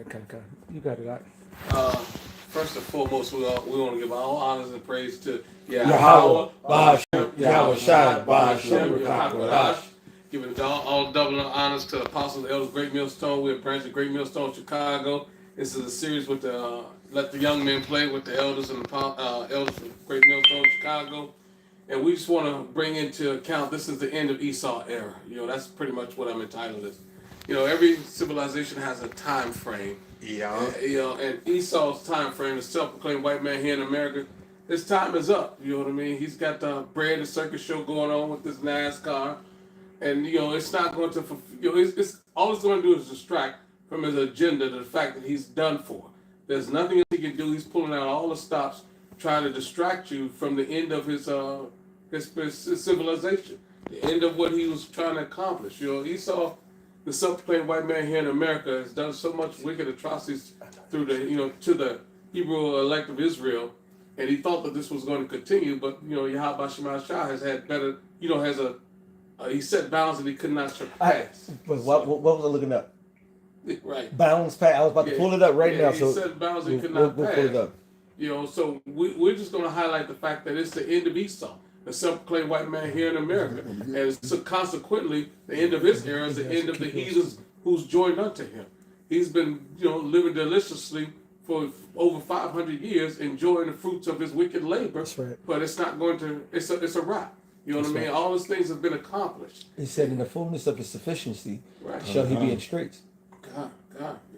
right, Kanka. You got it. Right. Uh, First and foremost, we want to give all honors and praise to Yahweh, Yahweh, Bahashem, Yahweh Shai, Bahashem, Bahashem, Yahweh. Rakakwadash. Giving all double honors to the apostles, elders, Great Millstone. We're a branch of Great Millstone, Chicago. This is a series with the Let the Young Men Play with the elders and the elders of Great Millstone, Chicago. And we just want to bring into account this is the end of Esau era. That's pretty much what I'm entitled this. Every civilization has a time frame. Yeah. And Esau's time frame, the self-proclaimed white man here in America, his time is up. You know what I mean? He's got the bread and circus show going on with this NASCAR, and it's not going to. It's all it's going to do is distract from his agenda to the fact that he's done for. There's nothing else he can do. He's pulling out all the stops, trying to distract you from the end of his civilization, the end of what he was trying to accomplish. Esau, the self-proclaimed white man here in America, has done so much wicked atrocities through to the Hebrew elect of Israel, and he thought that this was going to continue. But Yahweh Shema Shah has had better. He set bounds that he could not surpass. But what was I looking up? Right. Bounds pass. I was about to pull it up right now. He So set bounds he could not we'll pass. pull it up. So we're just going to highlight the fact that it's the end of Esau, the self-proclaimed white man here in America, and so consequently, the end of his era is the end of the heathens who's joined unto him. He's been, living deliciously for over 500 years, enjoying the fruits of his wicked labor. That's right. But it's not going to. It's a wrap. You know what I mean? All those things have been accomplished. He said, "In the fullness of his sufficiency, Right. shall he be in straits." God,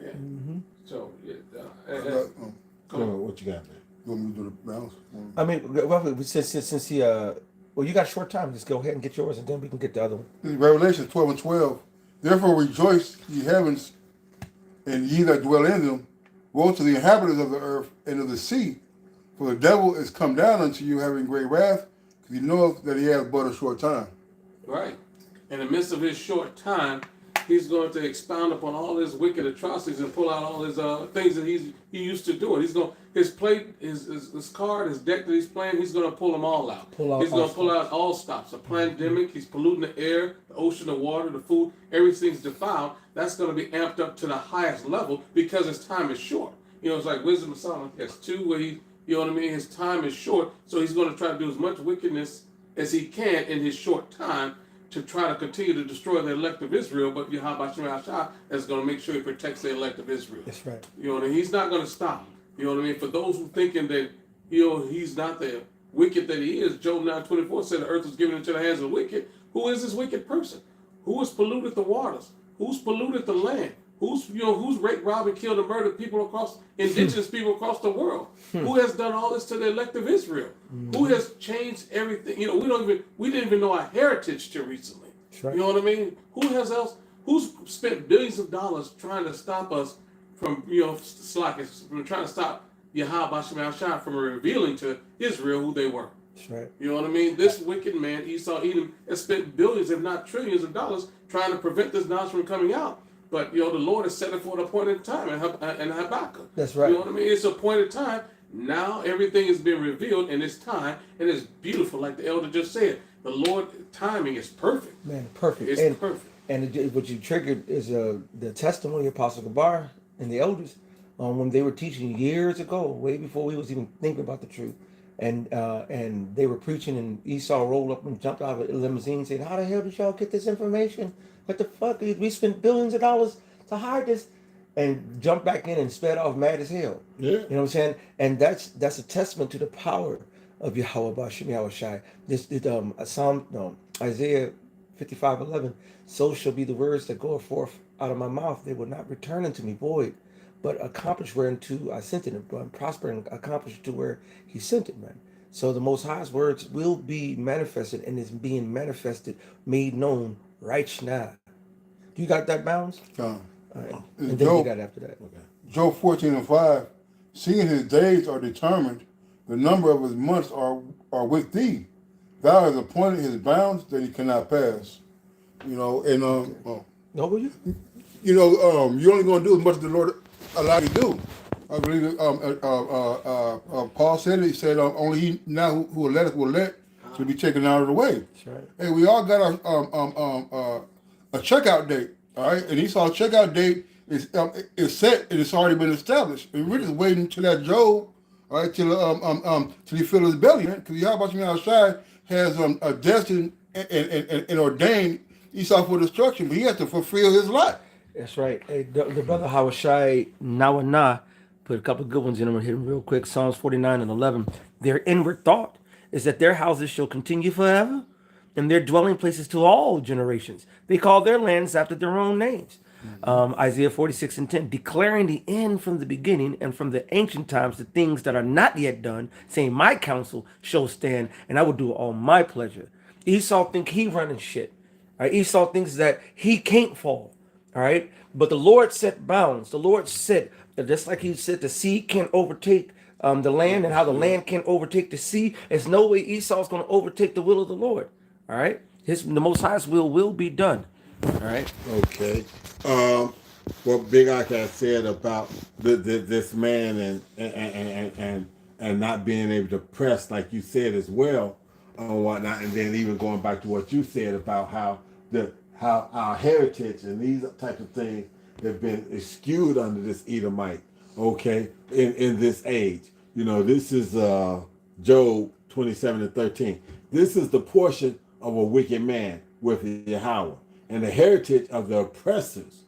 yeah. Mm-hmm. So, Go on, what you got there? You want me to do the balance? I mean, well, since he well, you got a short time. Just go ahead and get yours, and then we can get the other one. This is Revelation 12:12. Therefore rejoice, ye heavens, and ye that dwell in them. Woe to the inhabitants of the earth and of the sea, for the devil is come down unto you having great wrath, because he knoweth that he has but a short time. Right. In the midst of his short time, he's going to expound upon all his wicked atrocities and pull out all his things that he used to do. His plate, his card, his deck that he's playing. He's going to pull them all out. He's going to pull out all stops. A pandemic. He's polluting the air, the ocean, the water, the food. Everything's defiled. That's going to be amped up to the highest level because his time is short. It's like Wisdom of Solomon. Yes, 2 where he, his time is short. So he's going to try to do as much wickedness as he can in his short time to try to continue to destroy the elect of Israel, but Yahweh Shema Shah is going to make sure he protects the elect of Israel. That's right. He's not going to stop. For those who thinking that, he's not the wicked that he is, Job 9:24 said the earth was given into the hands of the wicked. Who is this wicked person? Who has polluted the waters? Who's polluted the land? Who's raped, robbed, and killed and murdered people indigenous people across the world? Who has done all this to the elect of Israel? Who has changed everything? We didn't even know our heritage till recently. Right. You know what I mean? Who's spent billions of dollars trying to stop us from, from trying to stop Yahweh Shema Shah from revealing to Israel who they were? That's right. You know what I mean? This wicked man, Esau Edom, has spent billions, if not trillions of dollars trying to prevent this knowledge from coming out. But, the Lord has set it for an appointed time in Habakkuk. That's right. You know what I mean? It's appointed time. Now everything is being revealed in its time, and it's beautiful, like the elder just said. The Lord timing is perfect. Man, perfect. It's perfect. And what you triggered is the testimony of Apostle Gabar and the elders when they were teaching years ago, way before we was even thinking about the truth. And they were preaching, and Esau rolled up and jumped out of a limousine saying, "How the hell did y'all get this information? What the fuck? We spent billions of dollars to hide this," and jumped back in and sped off mad as hell. Yeah. You know what I'm saying? And that's a testament to the power of Yahweh Bashem Yahweh Shai. Isaiah 55:11. So shall be the words that go forth out of my mouth. They will not return unto me void, but accomplish whereunto I sent it, and prosper and accomplish to where he sent it, man. So the Most High's words will be manifested, and is being manifested, made known right now. You got that, Bounds? All right. And then you got after that. Okay. Job 14:5. Seeing his days are determined, the number of his months are with thee. Thou hast appointed his bounds that he cannot pass. No, will you? You're only going to do as much as the Lord allowed you to do. I believe Paul said it. He said only he now who will let to be taken out of the way. That's right. Hey, we all got a checkout date, all right? And Esau's checkout date it's set and it's already been established. And we're just waiting till that Job, all right, till he fill his belly. Because Yahweh Shemini Outside has a destined and ordained Esau for destruction, but he has to fulfill his lot. That's right. Hey, the brother Hawashai Nawana put a couple of good ones in. I'm gonna hit them real quick. Psalms 49 and 11. Their inward thought is that their houses shall continue forever, and their dwelling places to all generations. They call their lands after their own names. Isaiah 46 and 10, declaring the end from the beginning and from the ancient times the things that are not yet done, saying, my counsel shall stand, and I will do all my pleasure. Esau think he running shit. All right? Esau thinks that he can't fall. All right. But the Lord set bounds. The Lord said, just like he said, the sea can't overtake the land, and how the land can't overtake the sea. There's no way Esau's going to overtake the will of the Lord. All right. The Most High's will be done. All right. Okay. What Big Ak has said about this man and not being able to press, like you said as well, and whatnot, and then even going back to what you said about how our heritage and these types of things have been skewed under this Edomite. Okay, in this age, this is Job 27 and 13. This is the portion of a wicked man with Yahweh, and the heritage of the oppressors,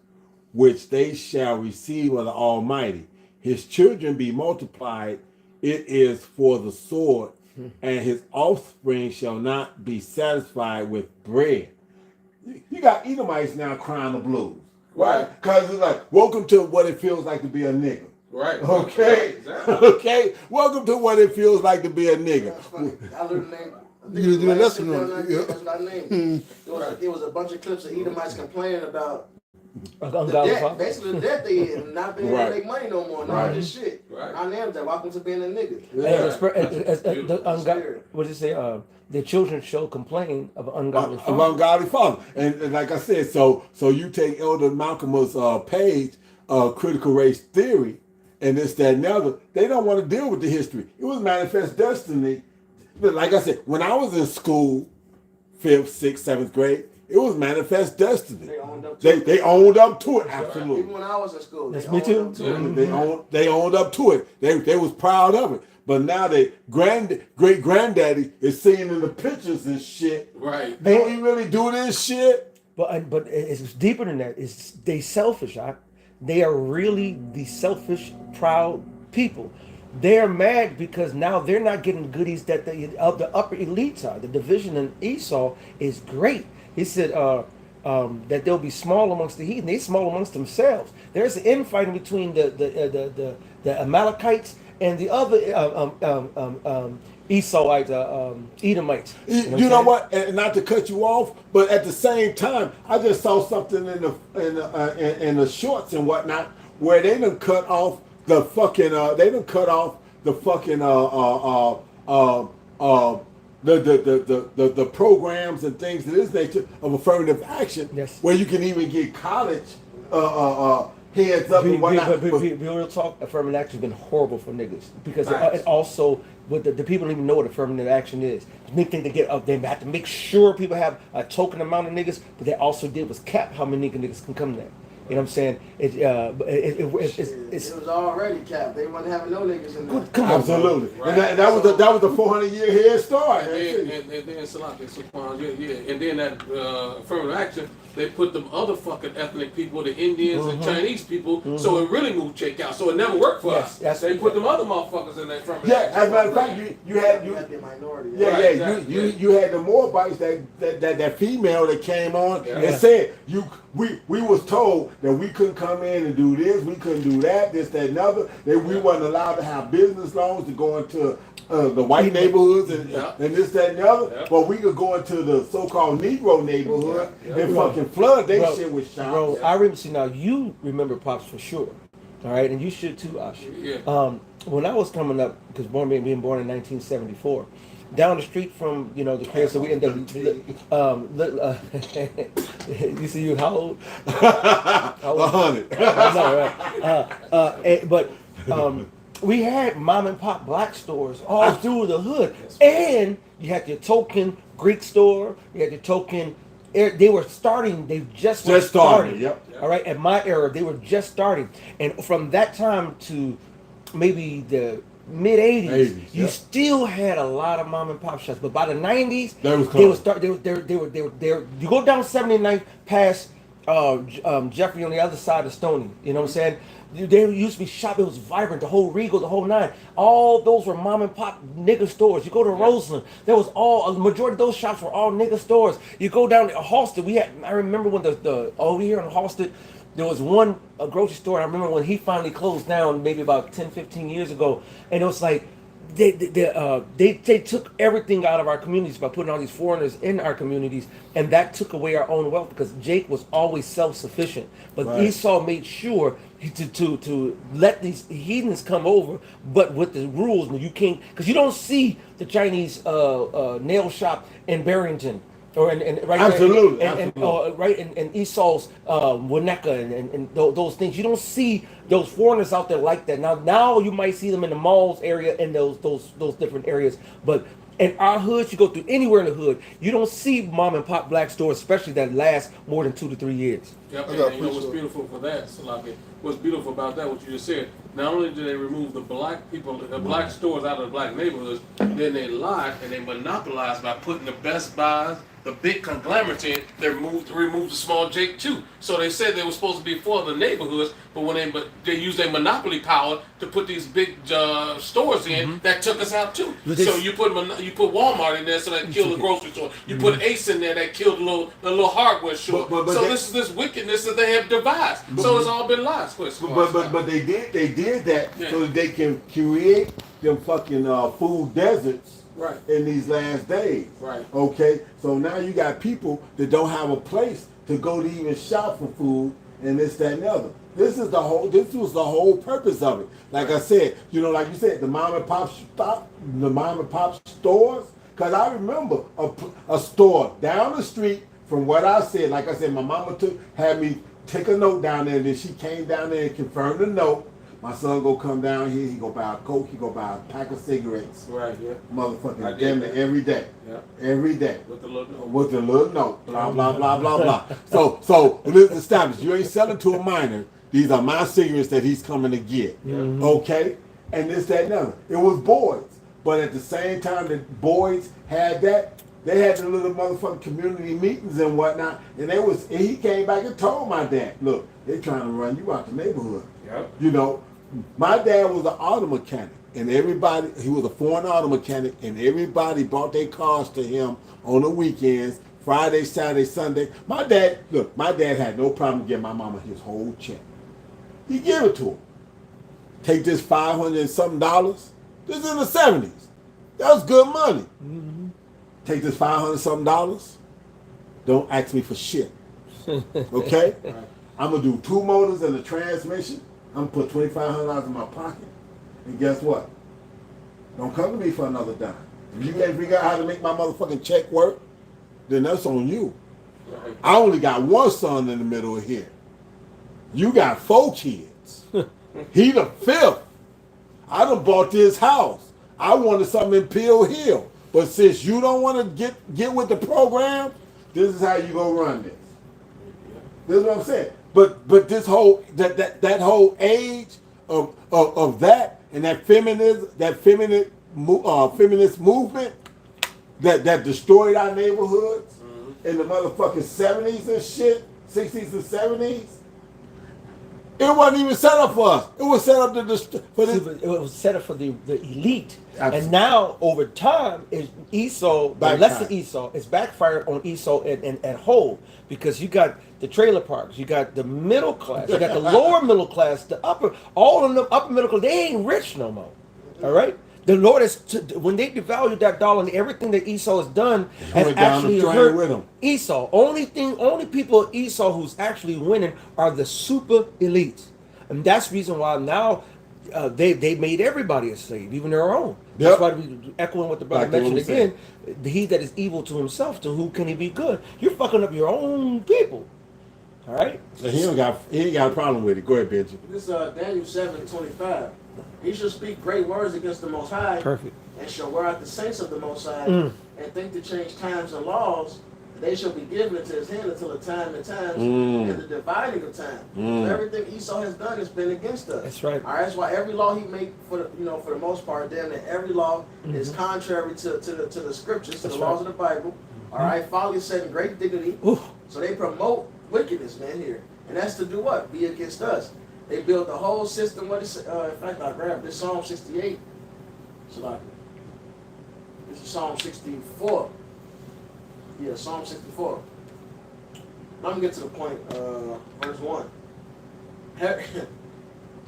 which they shall receive of the Almighty. His children be multiplied, it is for the sword, and his offspring shall not be satisfied with bread. You got Edomites now crying the blues, right? Because it's like, welcome to what it feels like to be a nigga. Right. Okay. Exactly. Okay. Welcome to what it feels like to be a nigga. I learned the name. You do a lesson on it. Yeah. That's what I named. It was a bunch of clips of Edomites complaining about the Ungodly debt, father. basically the debt they in, not being able to make money no more, and all this shit. Right. I named that. Welcome to being a nigga. What did it say? The children shall complain of ungodly Of father. ungodly father. And like I said, so you take Elder Malcolm's page, critical race theory, and this, that, and the other. They don't want to deal with the history. It was manifest destiny. But like I said, when I was in school, 5th, 6th, 7th grade, it was manifest destiny. They owned up to it. They owned up to it, absolutely. Even when I was in school, That's they me too. owned up to it. They owned up to it. They was proud of it. But now they great granddaddy is seeing in the pictures and shit. Right. Don't he really do this shit? But it's deeper than that. They selfish. They are really the selfish, proud people. They're mad because now they're not getting the goodies that the upper elites are. The division in Esau is great. He said that they'll be small amongst the heathen. They're small amongst themselves. There's an infighting between the Amalekites and the other Esauites, Edomites. You know what? And not to cut you off, but at the same time, I just saw something in the shorts and whatnot where they done cut off the fucking the programs and things of this nature of affirmative action. Yes. Where you can even get college heads up and whatnot. Be real talk, affirmative action has been horrible for niggas because Facts. it also what the people don't even know what affirmative action is. They think they get up, they have to make sure people have a token amount of niggas, but they also did was cap how many niggas can come there. You know what I'm saying? It's It was already capped. They wasn't having no niggas in there. come on, bro. Absolutely. Right. And that was the 400-year head start. And then Salaki, and then that affirmative action, they put them other fucking ethnic people, the Indians and Chinese people, so it really moved check out. So it never worked for Yes, us. They put them other motherfuckers in that affirmative Yeah, action. as a matter of fact, you had You had the minority. Yeah, Right, yeah. exactly. You had the Moabites that female that came on Yeah. and said we was told that we couldn't come in and do this, we couldn't do that, this, that, and other. That we wasn't allowed to have business loans to go into the white neighborhoods and this, that, and the other. Yeah. But we could go into the so-called Negro neighborhood Yeah. and fucking flood they Bro, shit with shops. Bro, I remember. See, now you remember Pops for sure, all right, and you should too, Ash. Yeah. When I was coming up, because being born in 1974, down the street from the crib, so we ended up. You see, you how old? How old? 100. That's all right. But we had mom and pop black stores all through the hood, and you had your token Greek store, you had your token they were starting. They just were Just started, starting. yep. All right. At my era, they were just starting, and from that time to maybe the mid 80s, 80s, you yep. still had a lot of mom and pop shops. But by the 90s, They was they would closed. start. They were. You go down 79th past Jeffrey on the other side of Stony. You know what I'm saying? There used to be shop. It was vibrant. The whole Regal, the whole nine. All those were mom and pop nigga stores. You go to Roseland. There was a majority of those shops were all nigga stores. You go down to Halsted. I remember when the over here in Halsted, there was a grocery store. I remember when he finally closed down, maybe about 10, 15 years ago, and it was like they took everything out of our communities by putting all these foreigners in our communities, and that took away our own wealth because Jake was always self-sufficient, but Right. Esau made sure to let these heathens come over, but with the rules. You can't, because you don't see the Chinese nail shop in Barrington. Or in right Absolutely, there, and absolutely. right in Esau's Winnetka and those things. You don't see those foreigners out there like that. Now you might see them in the malls area and those different areas. But in our hoods, you go through anywhere in the hood, you don't see mom and pop black stores, especially that last more than 2 to 3 years. Yep, I and got you know a what's picture. beautiful for that, Salaki? What's beautiful about that, what you just said, not only did they remove the black people, the black stores out of the black neighborhoods, then they lied and they monopolized by putting the Best Buys, the big conglomerates in, they removed the small Jake too. So they said they were supposed to be for the neighborhoods, but they used their monopoly power to put these big stores in, that took us out too. But they- So you put Walmart in there, so that killed the grocery store. You put Ace in there, that killed the little hardware store. But So they- this is this wickedness that they have devised. So it's all been lies. But they did that Yeah. so that they can create them fucking food deserts Right. in these last days. Right. Okay, so now you got people that don't have a place to go to even shop for food and this, that, and the other. This was the whole purpose of it. Like I said, like you said, the mom and pop stores. Cause I remember a store down the street from what I said. Like I said, my mama had me take a note down there, and then she came down there and confirmed the note. My son go come down here, he go buy a Coke, he go buy a pack of cigarettes. Right. Yeah. I Motherfucking did damn that. it every day. Yeah. Every day. With the little. With a little note. Blah blah blah blah blah. So let's establish you ain't selling to a minor. These are my cigarettes that he's coming to get. Okay? And this, that, and the other. It was Boyd's. But at the same time that Boyd's had that, they had the little motherfucking community meetings and whatnot. And he came back and told my dad, look, they trying to run you out the neighborhood. Yep. My dad was an auto mechanic, and he was a foreign auto mechanic, and everybody brought their cars to him on the weekends, Friday, Saturday, Sunday. My dad had no problem giving my mama his whole check. He gave it to him. Take this $500 and something. This is in the 70s. That was good money. Take this $500 something. Don't ask me for shit. Okay? Right. I'm gonna do 2 motors and a transmission. I'm gonna put $2,500 in my pocket. And guess what? Don't come to me for another dime. If you can't figure out how to make my motherfucking check work, then that's on you. Right. I only got one son in the middle of here. You got 4 kids. He the 5th. I done bought this house. I wanted something in Peel Hill. But since you don't want to get with the program, this is how you gonna run this. This is what I'm saying. But this whole that whole age of that and that feminist movement that destroyed our neighborhoods in the motherfucking 70s and shit, 60s and 70s. It wasn't even set up for us. It was set up for See, this. but it was set up for the elite. Absolutely. And now, over time, Esau, the Backfired. lesser Esau, it's backfired on Esau and at whole, because you got the trailer parks, you got the middle class, you got the lower middle class, the upper, all of the upper middle class, they ain't rich no more. All right? The Lord is, when they devalued that dollar and everything that Esau has done has went down actually the drain hurt with him. Esau. Only people of Esau who's actually winning are the super elites. And that's the reason why now they made everybody a slave, even their own. Yep. That's why we echoing what the brother Like what mentioned we again. He that is evil to himself, to who can he be good? You're fucking up your own people. All right? So he ain't got a problem with it. Go ahead, Benji. This Daniel 7:25. He shall speak great words against the Most High, Perfect. and shall wear out the saints of the Most High, and think to change times and laws, they shall be given into his hand until the time and times Mm. and the dividing of time. Mm. So everything Esau has done has been against us. That's right. All right, that's why every law he made for the, for the most part, damn near every law is contrary to the scriptures, to That's the laws right. of the Bible. All right, folly is set in great dignity. Ooh. So they promote wickedness, man, here, and that's to do what? Be against us. They built the whole system. What is? In fact, I grabbed this Psalm 68. So like, this is Psalm 64. Yeah, Psalm 64. Let me get to the point. Verse 1.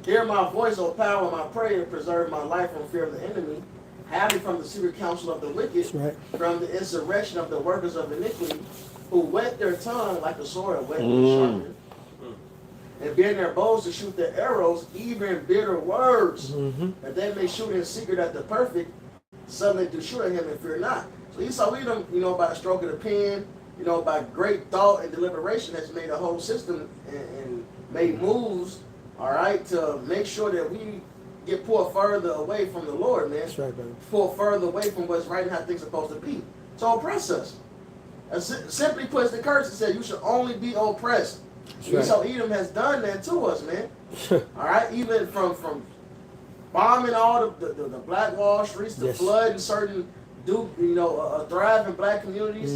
Hear my voice, O power, my prayer, and preserve my life from fear of the enemy. Hide me from the secret counsel of the wicked, That's right. from the insurrection of the workers of iniquity, who whet their tongue like a sword and whet Mm. sharpened, and bend their bows to shoot their arrows, even bitter words, that they may shoot in secret at the perfect, suddenly to shoot at him and fear not. So Esau Edom, by the stroke of the pen, by great thought and deliberation, has made a whole system and made moves, all right, to make sure that we get pulled further away from the Lord, man. That's right, baby. Pulled further away from what's right and how things are supposed to be. To oppress us. And simply puts the curse and said, you should only be oppressed. That's Esau Edom has done that to us, man. All right, even from bombing all the Black Wall streets to Yes. flooding certain thriving black communities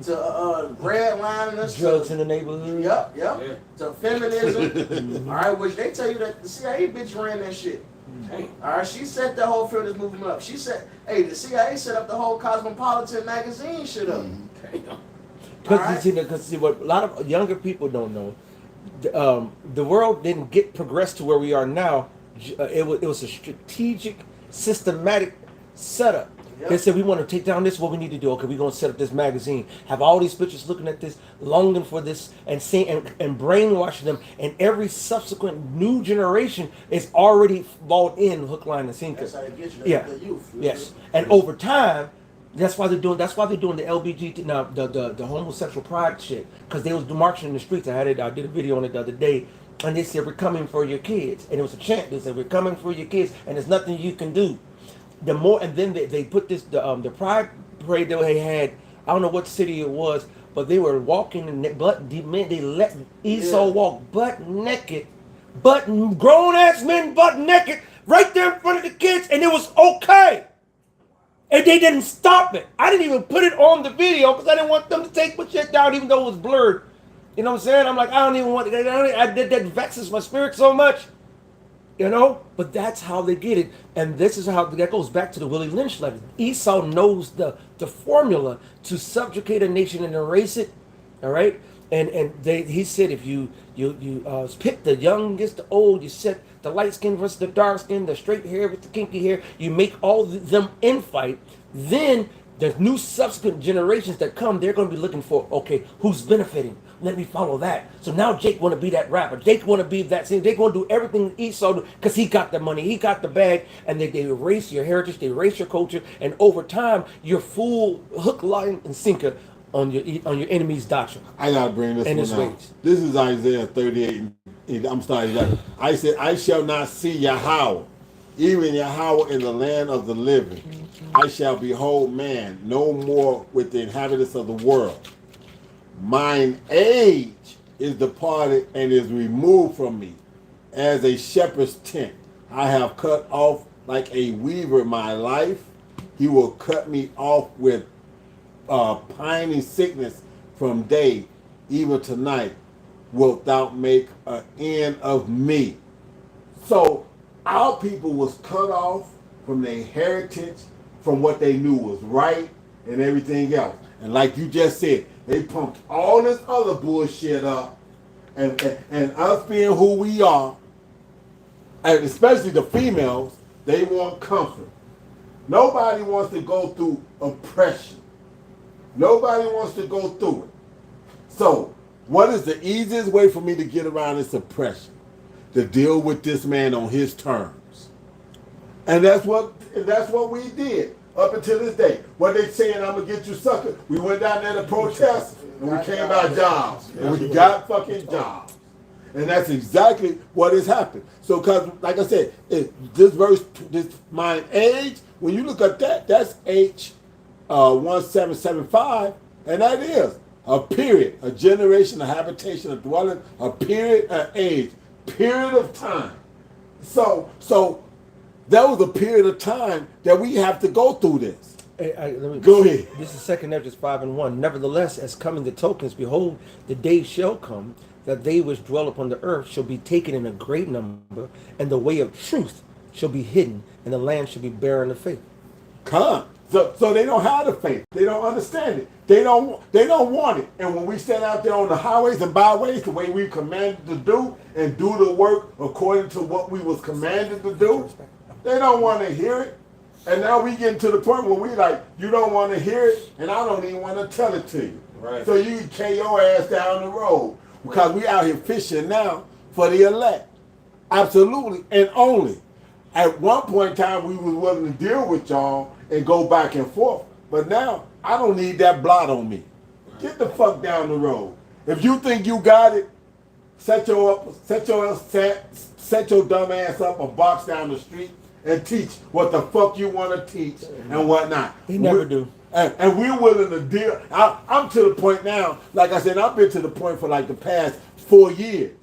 to redlining us Drugs to, in the neighborhood. yep, Yeah. to feminism. All right, which they tell you that the CIA bitch ran that shit. Hey. All right, she set the whole feminist movement up. She said, hey, the CIA set up the whole Cosmopolitan magazine shit up. Damn. Because see, what a lot of younger people don't know, the world didn't get progressed to where we are now. It was a strategic, systematic setup. Yep. They said, we want to take down this, what we need to do. Okay, we're going to set up this magazine. Have all these bitches looking at this, longing for this, and seeing and brainwashing them. And every subsequent new generation is already bought in hook, line, and sinker. That's how they get you, Yeah. the youth. Yes, and over time, that's why they're doing the LBGT now, the homosexual pride shit, because they was marching in the streets. I did a video on it the other day, and they said, we're coming for your kids, and it was a chant. They said, we're coming for your kids, and there's nothing you can do. The more, and then they put this the pride parade that they had. I don't know what city it was, but they were walking and they let Esau walk butt naked, grown ass men butt naked right there in front of the kids, and it was okay. And they didn't stop it. I didn't even put it on the video because I didn't want them to take my shit down, even though it was blurred. You know what I'm saying? I'm like, I don't even want. I did that vexes my spirit so much. But that's how they get it, and this is how that goes back to the Willie Lynch letter. Esau knows the formula to subjugate a nation and erase it. All right, and he said, if you pick the young against the old, you set the light skin versus the dark skin, the straight hair with the kinky hair, you make all them infight. Then the new subsequent generations that come, they're going to be looking for, okay, who's benefiting? Let me follow that. So now Jake want to be that rapper. Jake want to be that singer. They going to do everything Esau do because he got the money, he got the bag, and they erase your heritage, they erase your culture, and over time you're full hook, line, and sinker on your enemy's doctrine. I gotta bring this And one his out. ways. This is Isaiah 38. I'm sorry. I said, I shall not see Yahweh, even Yahweh in the land of the living. I shall behold man no more with the inhabitants of the world. Mine age is departed and is removed from me, as a shepherd's tent. I have cut off like a weaver my life. He will cut me off with pining sickness from day, even tonight wilt thou make an end of me. So our people was cut off from their heritage, from what they knew was right and everything else. And like you just said, they pumped all this other bullshit up, and us being who we are, and especially the females, they want comfort. Nobody wants to go through oppression. Nobody wants to go through it. So, what is the easiest way for me to get around this oppression? To deal with this man on his terms. And that's what we did up until this day. What they saying, I'm gonna get you sucker. We went down there to protest and we came out jobs. And we got fucking jobs. And that's exactly what has happened. So, cause like I said, this verse, this mine age, when you look at that, that's H 1775, and that is a period, a generation, a habitation, a dwelling, a period, an age, period of time. So that was a period of time that we have to go through this. Let me, Go ahead. This is 2 Ezra 5:1. Nevertheless, as coming the tokens, behold, the day shall come that they which dwell upon the earth shall be taken in a great number, and the way of truth shall be hidden, and the land shall be barren of faith. Come. So they don't have the faith. They don't understand it. They don't want it. And when we stand out there on the highways and byways, the way we commanded to do and do the work according to what we was commanded to do, they don't want to hear it. And now we getting to the point where we like, you don't want to hear it, and I don't even want to tell it to you. Right. So you can carry your ass down the road because we out here fishing now for the elect. Absolutely and only. At one point in time, we was willing to deal with y'all and go back and forth. But now, I don't need that blot on me. Get the fuck down the road. If you think you got it, set your dumb ass up a box down the street and teach what the fuck you want to teach and whatnot. They never do. And we're willing to deal. I'm to the point now, like I said, I've been to the point for like the past 4 years.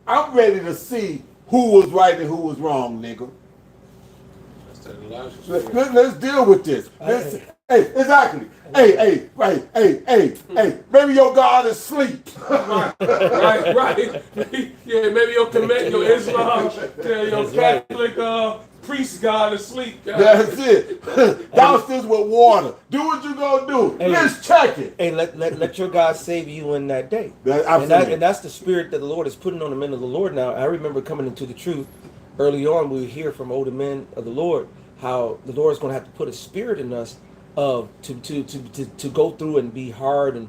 I'm ready to see who was right and who was wrong, nigga. That's that Elijah spirit. Let's deal with this. Hey, exactly. Hey, maybe your God is asleep. Right. Yeah, maybe your Islam, your Catholic priest God is asleep. That's it. Douse this with water. Do what you gonna do. Hey. Let's check it. Hey, let your God save you in that day. Absolutely. And that's the spirit that the Lord is putting on the men of the Lord now. I remember coming into the truth early on. We would hear from older men of the Lord how the Lord is going to have to put a spirit in us of to go through and be hard and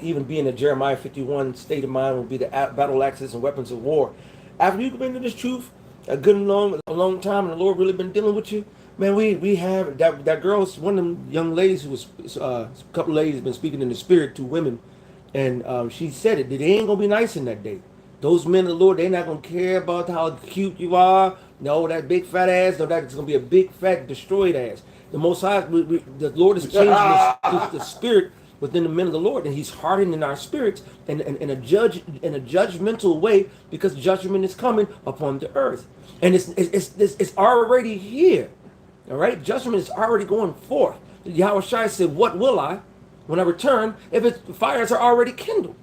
even being a Jeremiah 51 state of mind will be the battle axes and weapons of war. After you've been to this truth a long time and the Lord really been dealing with you, man, we have that girl's one of them young ladies who was a couple ladies been speaking in the spirit to women, and she said it. They ain't gonna be nice in that day. Those men of the Lord, they're not gonna care about how cute you are. No, that big fat ass. No, that's gonna be a big fat destroyed ass. The Most High, the Lord is changing the spirit within the men of the Lord, and He's hardening our spirits in a judgmental way because judgment is coming upon the earth, and it's already here. All right, judgment is already going forth. Yahweh Shai said, "What will I when I return if the fires are already kindled?"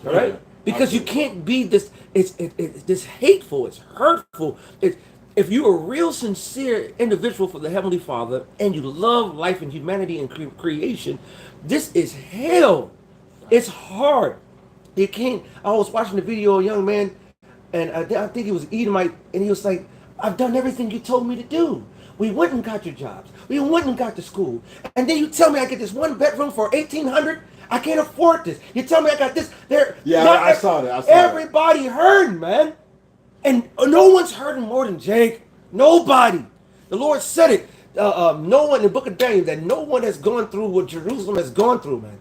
All right, because you can't be this. It's this hateful. It's hurtful. If you're a real sincere individual for the Heavenly Father and you love life and humanity and creation, this is hell. It's hard. You can't. I was watching a video of a young man, and I think he was Edomite, and he was like, "I've done everything you told me to do. We went and got your jobs. We went and got to school. And then you tell me I get this one bedroom for $1,800. I can't afford this. You tell me I got this. I saw that. Everybody hurting, man. And no one's hurting more than Jake. Nobody. The Lord said it. No one in the book of Daniel, that no one has gone through what Jerusalem has gone through, man.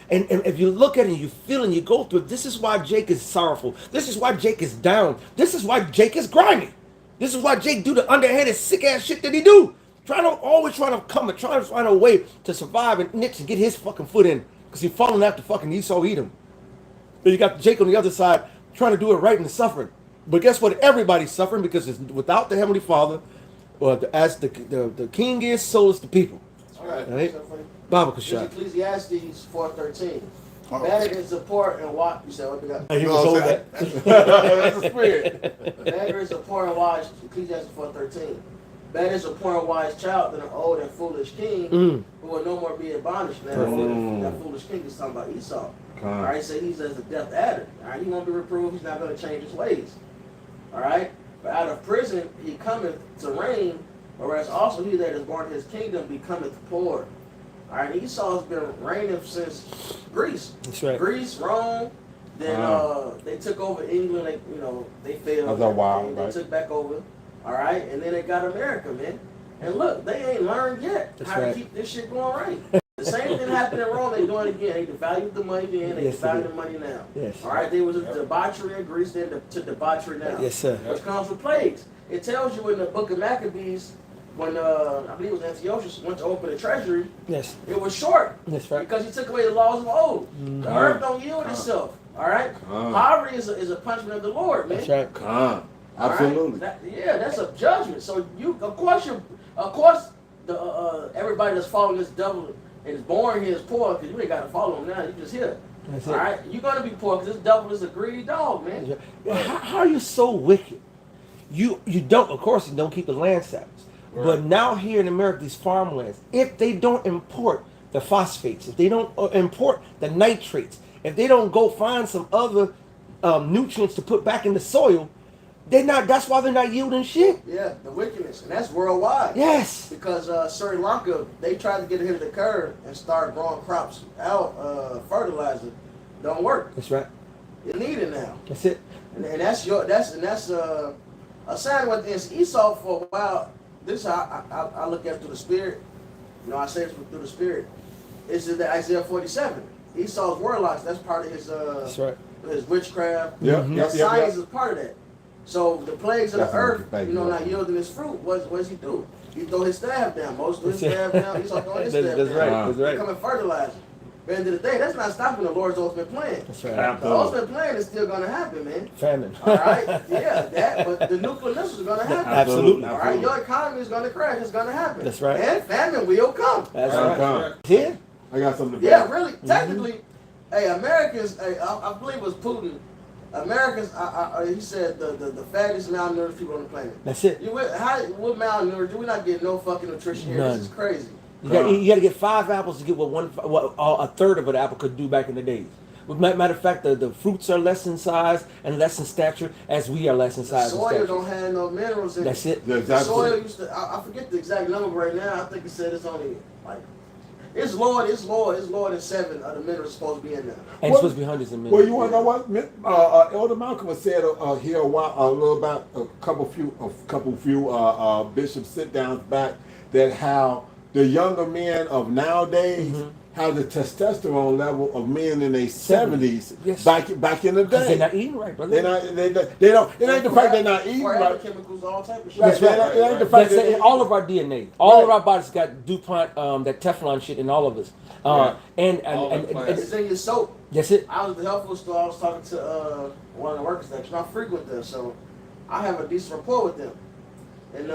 And if you look at it and you feel and you go through it, this is why Jake is sorrowful. This is why Jake is down. This is why Jake is grimy. This is why Jake do the underhanded sick ass shit that he do. Always trying to find a way to survive and niche and get his fucking foot in. Because he's falling after fucking Esau Edom. Then you got Jake on the other side trying to do it right and suffering. But guess what? Everybody's suffering because it's without the Heavenly Father, or as the king is, so is the people. All right. Right? Bible This shot. Ecclesiastes 4:13. Better is the poor and wise. You said what we got? He was told that. That's the spirit. Better is a poor and wise. Ecclesiastes 4:13. Better is a poor and wise child than an old and foolish king who will no more be in bondage. Man, that foolish king is talking about Esau. All right, so he's as a death adder. All right, he won't be reproved. He's not going to change his ways. All right, but out of prison he cometh to reign, whereas also he that is born in his kingdom becometh poor. All right, Esau has been reigning since Greece. That's right. Greece, Rome. Then they took over England. They failed. That's a while, and they right? took back over. All right, and then they got America, man. And look, they ain't learned yet That's how right. to keep this shit going right. The same thing happened in Rome. They doing it again. They devalued the money then. They Yes, they devalue did. the money now. Yes. All right, there was a debauchery in Greece, then to debauchery now. Yes, sir. Which comes with plagues. It tells you in the book of Maccabees when I believe it was Antiochus went to open the treasury, Yes. it was short That's right. because he took away the laws of old. Mhm. The earth don't yield itself. All right, poverty is a punishment of the Lord, man. That's right. All right? Absolutely. That's a judgment. So of course, the everybody that's following this devil and is born here is poor because you ain't got to follow him now. You just here. That's All it. right, you're gonna be poor because this devil is a greedy dog, man. That's right. How are you so wicked? You don't, of course, you don't keep the land Sabbaths. But now here in America, these farmlands, if they don't import the phosphates, if they don't import the nitrates, if they don't go find some other nutrients to put back in the soil, they're not. That's why they're not yielding shit. Yeah, the wickedness, and that's worldwide. Yes. Because Sri Lanka, they tried to get ahead of the curve and start growing crops out, fertilizer. Don't work. That's right. You need it now, That's it. and that's a sign with this Esau for a while. This is how I look at it through the spirit. You know, I say it through the spirit. It's in the Isaiah 47. Esau's warlocks. That's part of his That's right. his witchcraft. Yep, Mhm. yep, His yep, science yep. is part of that. So the plagues of the That's a earth, good thing, you know, yeah. not yielding his fruit. What does he do? He throw his staff down. Moses threw his That's it. staff down. He's throwing his That's- staff that's down. right. That's right. Become a fertilizer. But at the end of the day, that's not stopping the Lord's ultimate plan. That's right. The Absolutely. ultimate plan is still going to happen, man. Famine. All right, yeah, that. But the nuclear missiles are going to happen. Absolutely. All right, your economy is going to crash. It's going to happen. That's right. And famine will come. That's Right. right. Come. Yeah. I got something to Yeah, back. really. Technically, hey, Americans. Hey, I believe it was Putin. Americans. He said the fattest malnourished people on the planet. That's it. What malnourished? We not getting no fucking nutrition here. None. This is crazy. You got to get 5 apples to get what a third of an apple could do back in the days. Matter of fact, the fruits are less in size and less in stature as we are less in The size and soil stature. don't have no minerals in That's it. it. That's The soil absolutely. used to. I forget the exact number right now. I think it said it's only like. It's lower than 7 of the minerals supposed to be in there. And it's supposed to be hundreds of millions. Well, you want to know what? Elder Malcolm has said here a little about a couple few bishop sit downs back that how the younger men of nowadays have the testosterone level of men in their 70s Yes. back in the Because day. they're not eating right, brother. They don't. It ain't the fact they're not eating Forever right. chemicals, all type of shit. That's right. It ain't the fact That's that it. All of our DNA, all of Right. our bodies got DuPont, that Teflon shit in all of us. Right. And All the and plants. It's in your soap. that's it. I was at the health food store. I was talking to one of the workers there. 'Cause I frequent them, so I have a decent rapport with them. And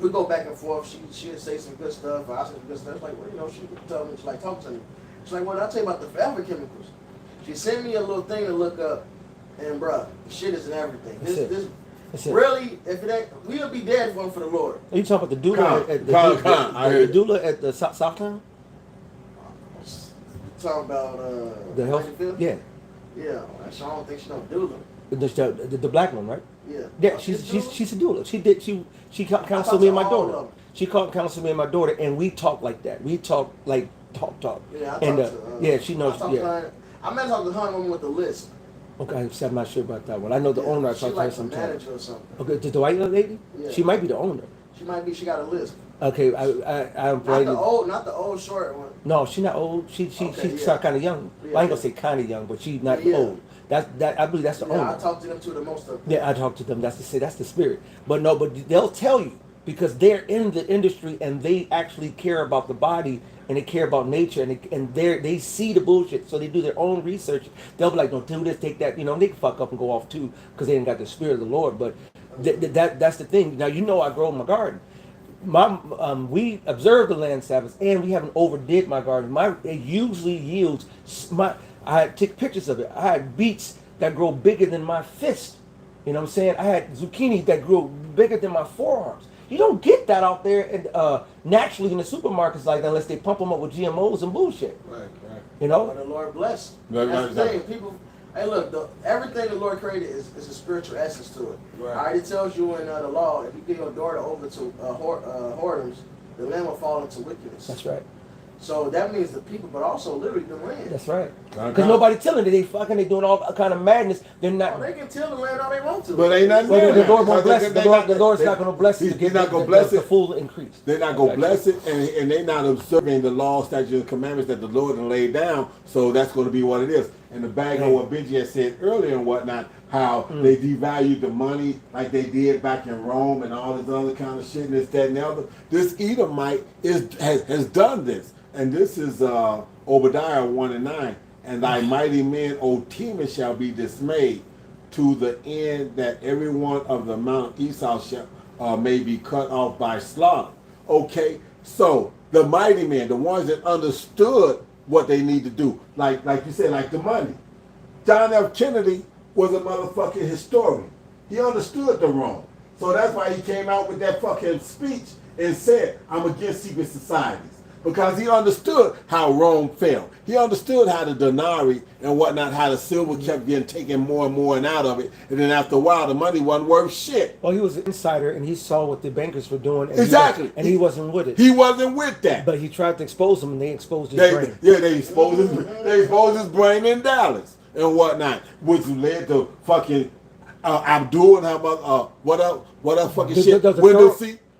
we go back and forth. She'd say some good stuff. I say some good stuff. It's like, well, you know, she would tell me. She's like, talk to me. She's like, well, I'll tell you about the forever chemicals. She sent me a little thing to look up, and bruh, shit is in everything. That's it. This That's it. really, if it ain't, we'll be dead if it wasn't for the Lord. Are you talking about the doula Come, at the, come, I heard the doula at the Southtown? Talking about The health? Lincolnfield? Yeah. Yeah, I don't think she don't do them. The black one, right? Yeah. Yeah, she's a doula. She counseled me and my daughter. She counseled me and my daughter, and we talk like that. We talk like talk. Yeah, I And talked to, yeah, she knows. I talked to Yeah. her. I met her the woman with the list. Okay, so I'm not sure about that one. I know the Yeah, owner. I she talked to her like the sometimes. manager or something. Okay, the white lady. Yeah. She might be the owner. She might be. She got a list. Okay, I Not the old short one. No, she's not old. Okay, She's yeah. kind of young. Yeah, I ain't gonna yeah. say kind of young, but she's not Yeah. old. That I believe that's the Yeah, I owner. talked to them too the most of. Yeah, I talk to them. That's the spirit. But no, but they'll tell you because they're in the industry and they actually care about the body and they care about nature and they see the bullshit, so they do their own research. They'll be like, don't do this, take that. You know, and they can fuck up and go off too because they ain't got the spirit of the Lord. But that's the thing. Now you know I grow my garden. We observe the land Sabbath and we haven't overdid my garden. It usually yields. I take pictures of it. I had beets that grow bigger than my fist. You know what I'm saying? I had zucchini that grew bigger than my forearms. You don't get that out there and naturally in the supermarkets like that unless they pump them up with GMOs and bullshit. Right. You But know? the Lord bless. Right, That's the right, thing. People. Hey, look. Everything the Lord created is a spiritual essence to it. Right. All right. It tells you in the law, if you give your daughter over to whoredoms, the land will fall into wickedness. That's right. So that means the people, but also literally the land. That's right. Okay. Because nobody telling that they fucking, they doing all kind of madness. They're Oh, not. they can till the land all they want to. But ain't nothing Well, there the now. Lord won't bless They- it. they The Lord's not going to bless it. He's not gonna bless the it. full increase. They're not gonna bless it, and they're not observing the law, statutes, and commandments that the Lord has laid down. So that's going to be what it is. And the bag of what Benji had said earlier and whatnot, how they devalued the money like they did back in Rome and all this other kind of shit and this, that, and the other. This Edomite has done this. And this is Obadiah 1:9. And thy mighty men, O Teman, shall be dismayed, to the end that every one of the Mount Esau shall may be cut off by slaughter. Okay, so the mighty men, the ones that understood what they need to do, like you said, like the money. John F. Kennedy was a motherfucking historian. He understood the wrong. So that's why he came out with that fucking speech and said, I'm against secret societies. Because he understood how Rome fell. He understood how the denarii and whatnot, how the silver kept getting taken more and more and out of it. And then after a while, the money wasn't worth shit. Well, he was an insider, and he saw what the bankers were doing. And Exactly. He wasn't with it. He wasn't with that. But he tried to expose them, and they exposed his brain. They exposed his brain in Dallas and whatnot, which led to fucking Abdul and how what else fucking shit,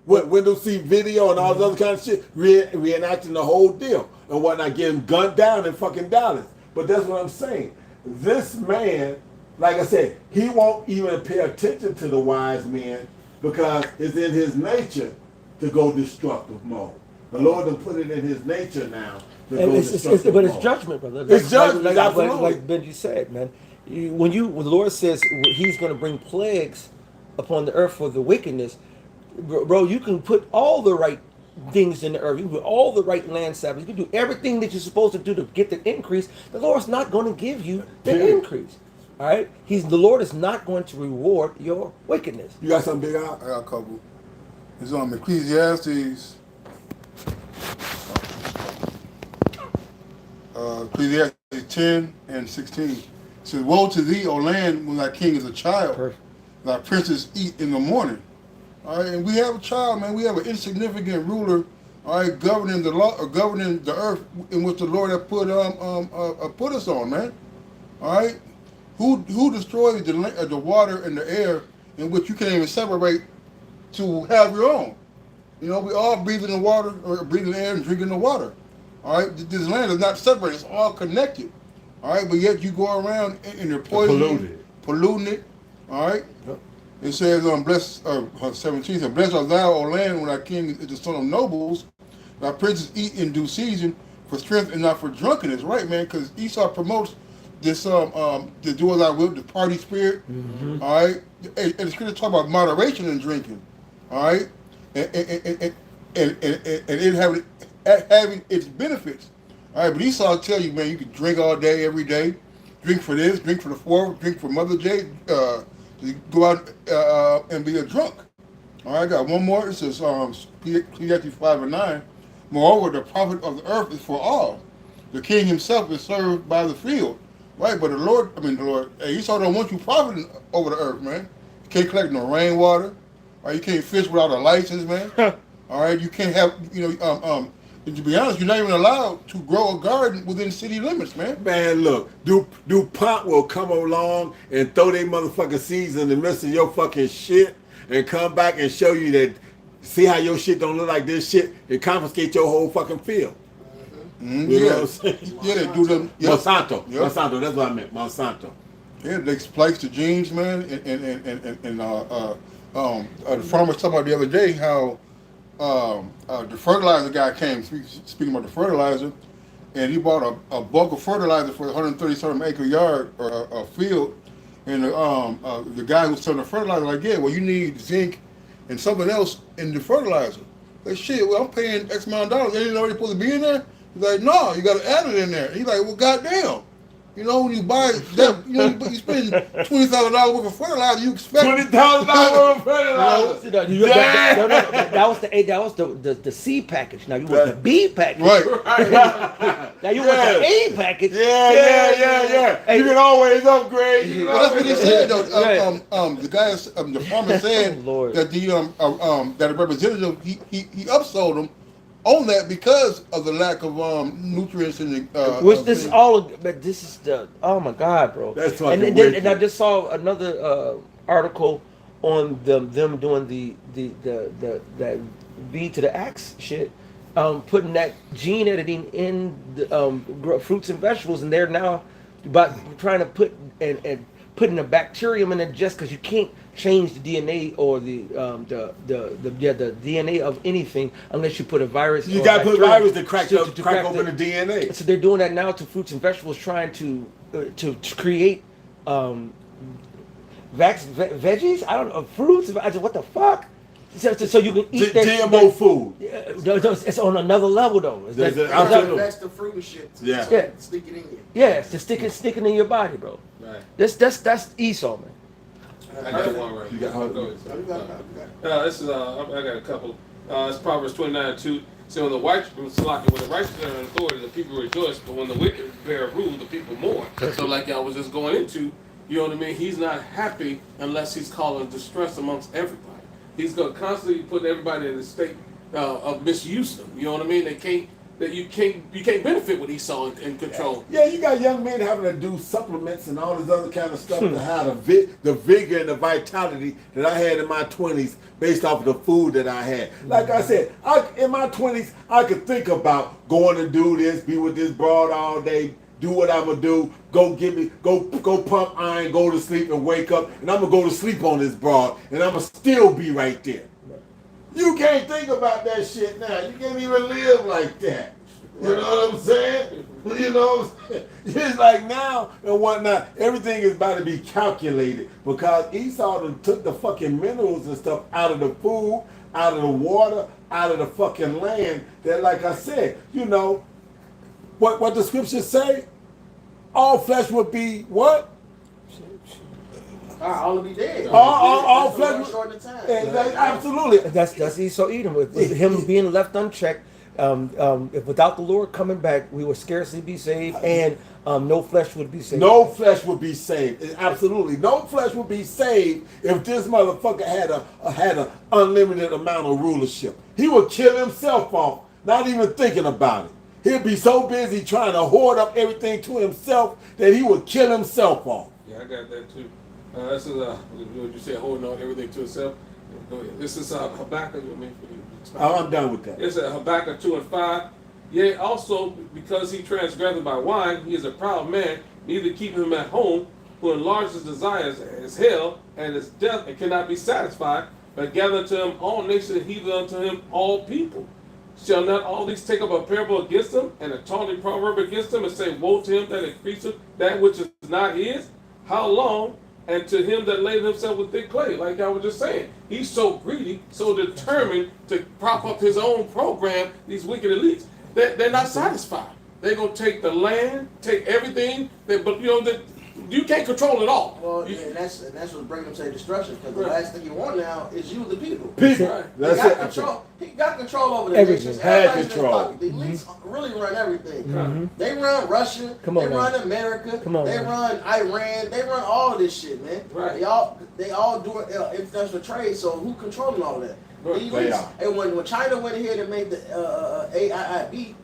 Windows seat video and all this other kind of shit, reenacting the whole deal and whatnot, getting gunned down in fucking Dallas. But that's what I'm saying. This man, like I said, he won't even pay attention to the wise men because it's in his nature to go destructive mode. The Lord has put it in his nature now to go destructive But mode. it's judgment, brother. It's judgment, absolutely. Like Benji said, man. When the Lord says he's going to bring plagues upon the earth for the wickedness, bro, you can put all the right things in the earth. You can put all the right land sabbaths. You can do everything that you're supposed to do to get the increase. The Lord's not going to give you the increase. All right? The Lord is not going to reward your wickedness. You got something big out? I got a couple. It's Ecclesiastes. Ecclesiastes 10 and 16. It says, woe to thee, O land, when thy king is a child. Perfect. Thy princes eat in the morning. All right, and we have a child, man. We have an insignificant ruler, all right, governing the law, or governing the earth in which the Lord has put us on, man. All right, who destroys the water and the air in which you can't even separate to have your own? You know, we all breathing the water, or breathing the air and drinking the water. All right, this land is not separated; it's all connected. All right, but yet you go around and you're poisoning, polluting it. All right. Yep. It says, blessed, 17 says, blessed art thou, O land, when thy king is the son of nobles. Thy princes eat in due season for strength and not for drunkenness. Right, man, because Esau promotes this, to do as I will, the party spirit. Mm-hmm. All right. And the scripture talk about moderation in drinking. All right. And it having its benefits. All right. But Esau tell you, man, you can drink all day, every day. Drink for this, drink for the 4th, drink for Mother Day. To go out and be a drunk. All right, I got one more. It says, Ecclesiastes 5 and 9. Moreover, the profit of the earth is for all. The king himself is served by the field. Right, but the Lord, Esau don't want you profiting over the earth, man. You can't collect no rainwater. Right, you can't fish without a license, man. All right, you can't have, and to be honest, you're not even allowed to grow a garden within city limits, man. Man, look, DuPont will come along and throw their motherfucking seeds in the midst of your fucking shit and come back and show you that, see how your shit don't look like this shit, and confiscate your whole fucking field. Mm-hmm. You know what I'm saying? Yeah, they do them. Yep. Monsanto. Yep. Monsanto, that's what I meant. Monsanto. Yeah, they splice the genes, man, and the farmers talking about the other day how the fertilizer guy came, speaking about the fertilizer, and he bought a bulk of fertilizer for 137 acre yard or a field, and the guy who's selling the fertilizer like, yeah, well, you need zinc and something else in the fertilizer. Like, shit, well, I'm paying X amount of dollars. They didn't know they're supposed to be in there. He's like, no, you got to add it in there. He's like, well, goddamn. You know, when you buy that, you spend $20,000 worth of fertilizer, you expect $20,000 worth of fertilizer. That was the C package. Now you want the B package. Right. Now you want the A package. Yeah. Hey. You can always upgrade. Well, that's what he said, though. The guy, the farmer said Lord. that that the representative he upsold him on that because of the lack of nutrients in the. Which this is all, but this is the, oh my God, bro. That's fucking and wicked. I just saw another article on them doing the that B to the Axe shit, putting that gene editing in the fruits and vegetables, and they're now about trying to put and putting a bacterium in it just because you can't change the DNA or the DNA of anything unless you put a virus. You or got to put bacterium virus to crack open the DNA. So they're doing that now to fruits and vegetables, trying to create veggies. I don't know, fruits. What the fuck? So you can eat that GMO food. It's on another level though. It's There's that- a- absolutely. That's the fruit and shit. Yeah. Yeah. Stick it in you. Yeah, it's to sticking in your body, bro. Right. That's Esau, man. I got one right. You got- Go ahead. You got it, you got it. This is I got a couple. It's Proverbs 29:2. So when the righteous are in authority, the people rejoice, but when the wicked bear rule, the people mourn. So like I was just going into, you know what I mean? He's not happy unless he's causing distress amongst everybody. He's going to constantly put everybody in a state of misuse them. You know what I mean? You can't benefit with Esau in control. Yeah, you got young men having to do supplements and all this other kind of stuff to have the vigor and the vitality that I had in my 20s based off of the food that I had. Like I said, in my 20s, I could think about going and do this, be with this broad all day, do what I'm gonna do, go pump iron, go to sleep and wake up, and I'm gonna go to sleep on this broad, and I'm gonna still be right there. You can't think about that shit now. You can't even live like that. You know what I'm saying? You know what I'm saying? It's like now and whatnot, everything is about to be calculated because Esau done took the fucking minerals and stuff out of the food, out of the water, out of the fucking land. That, like I said, you know, what the scriptures say, all flesh would be what? All will be dead. All That's flesh. short in time. Absolutely. That's Esau Edom with him being left unchecked. If without the Lord coming back, we would scarcely be saved, and no flesh would be saved. No flesh would be saved. Absolutely, no flesh would be saved if this motherfucker had a unlimited amount of rulership. He would kill himself off, not even thinking about it. He'd be so busy trying to hoard up everything to himself that he would kill himself off. Yeah, I got that too. This is what you said, holding on everything to itself. Go ahead. This is Habakkuk. I'm done with that. It's Habakkuk 2:5. Yea, also because he transgressed by wine, he is a proud man, neither keep him at home, who enlarges his desires as hell, and his death, and cannot be satisfied, but gather to him all nations, and heave unto him all people. Shall not all these take up a parable against him, and a taunting proverb against him, and say, woe to him that increaseth that which is not his? How long? And to him that laid himself with thick clay, like I was just saying, he's so greedy, so determined to prop up his own program. These wicked elites, they're not satisfied. They're gonna take the land, take everything. But you know, you can't control it all. Well, and that's what brings them to destruction. Because the last thing you want now is you, the people. People. Right. That's he it. got control. He got control over the Everything. nations. Had Everybody's in his control. pocket. The elites really run everything. Mm-hmm. They run Russia. Come on, they man. run America. Come on, they man. run Iran. They run all of this shit, man. Right. They all do international trade. So who controlling all of that? Right. The They elites. are. And when China went ahead and made the AIIB,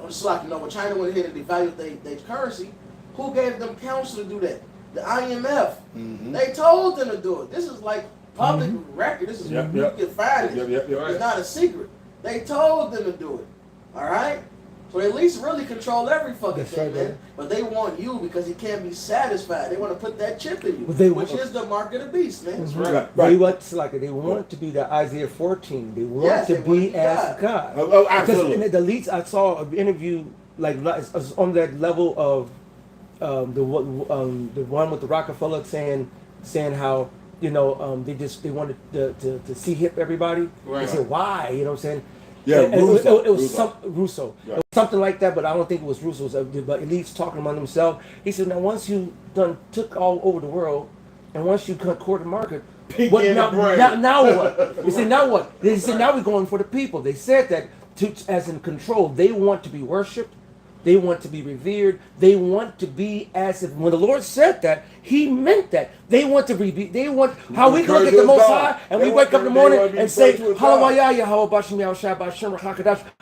just like you know, when China went ahead and devalued their currency, who gave them counsel to do that? The IMF. Mm-hmm. They told them to do it. This is like public record. This is Yep, you yep. can find it. Yep. It's not a secret. They told them to do it. All right. So they at least really control every fucking That's thing, right, man. man. But they want you because he can't be satisfied. They want to put that chip in you, But they- which is the mark of the beast, man. Right. They want to be the Isaiah 14. They want Yes, to they want to be be as God. God. Oh, absolutely. Because in the elites, I saw an interview like on that level of the one with the Rockefeller saying how they wanted to see hip everybody. Right. They said why, you know what I'm saying? Yeah, And Russo. it was Russo. Russo. Yeah. It was something like that, but I don't think it was Russo's. But elites talking among themselves. He said, now once you took all over the world, and once you cut the market, Pinky in the brain. now what? He said, now what? They said, now we're going for the people. They said that as in control. They want to be worshipped. They want to be revered. They want to be as if when the Lord said that, He meant that. They want to be. They want how we look at the Most High and we wake up in the morning and say, "Hallelujah,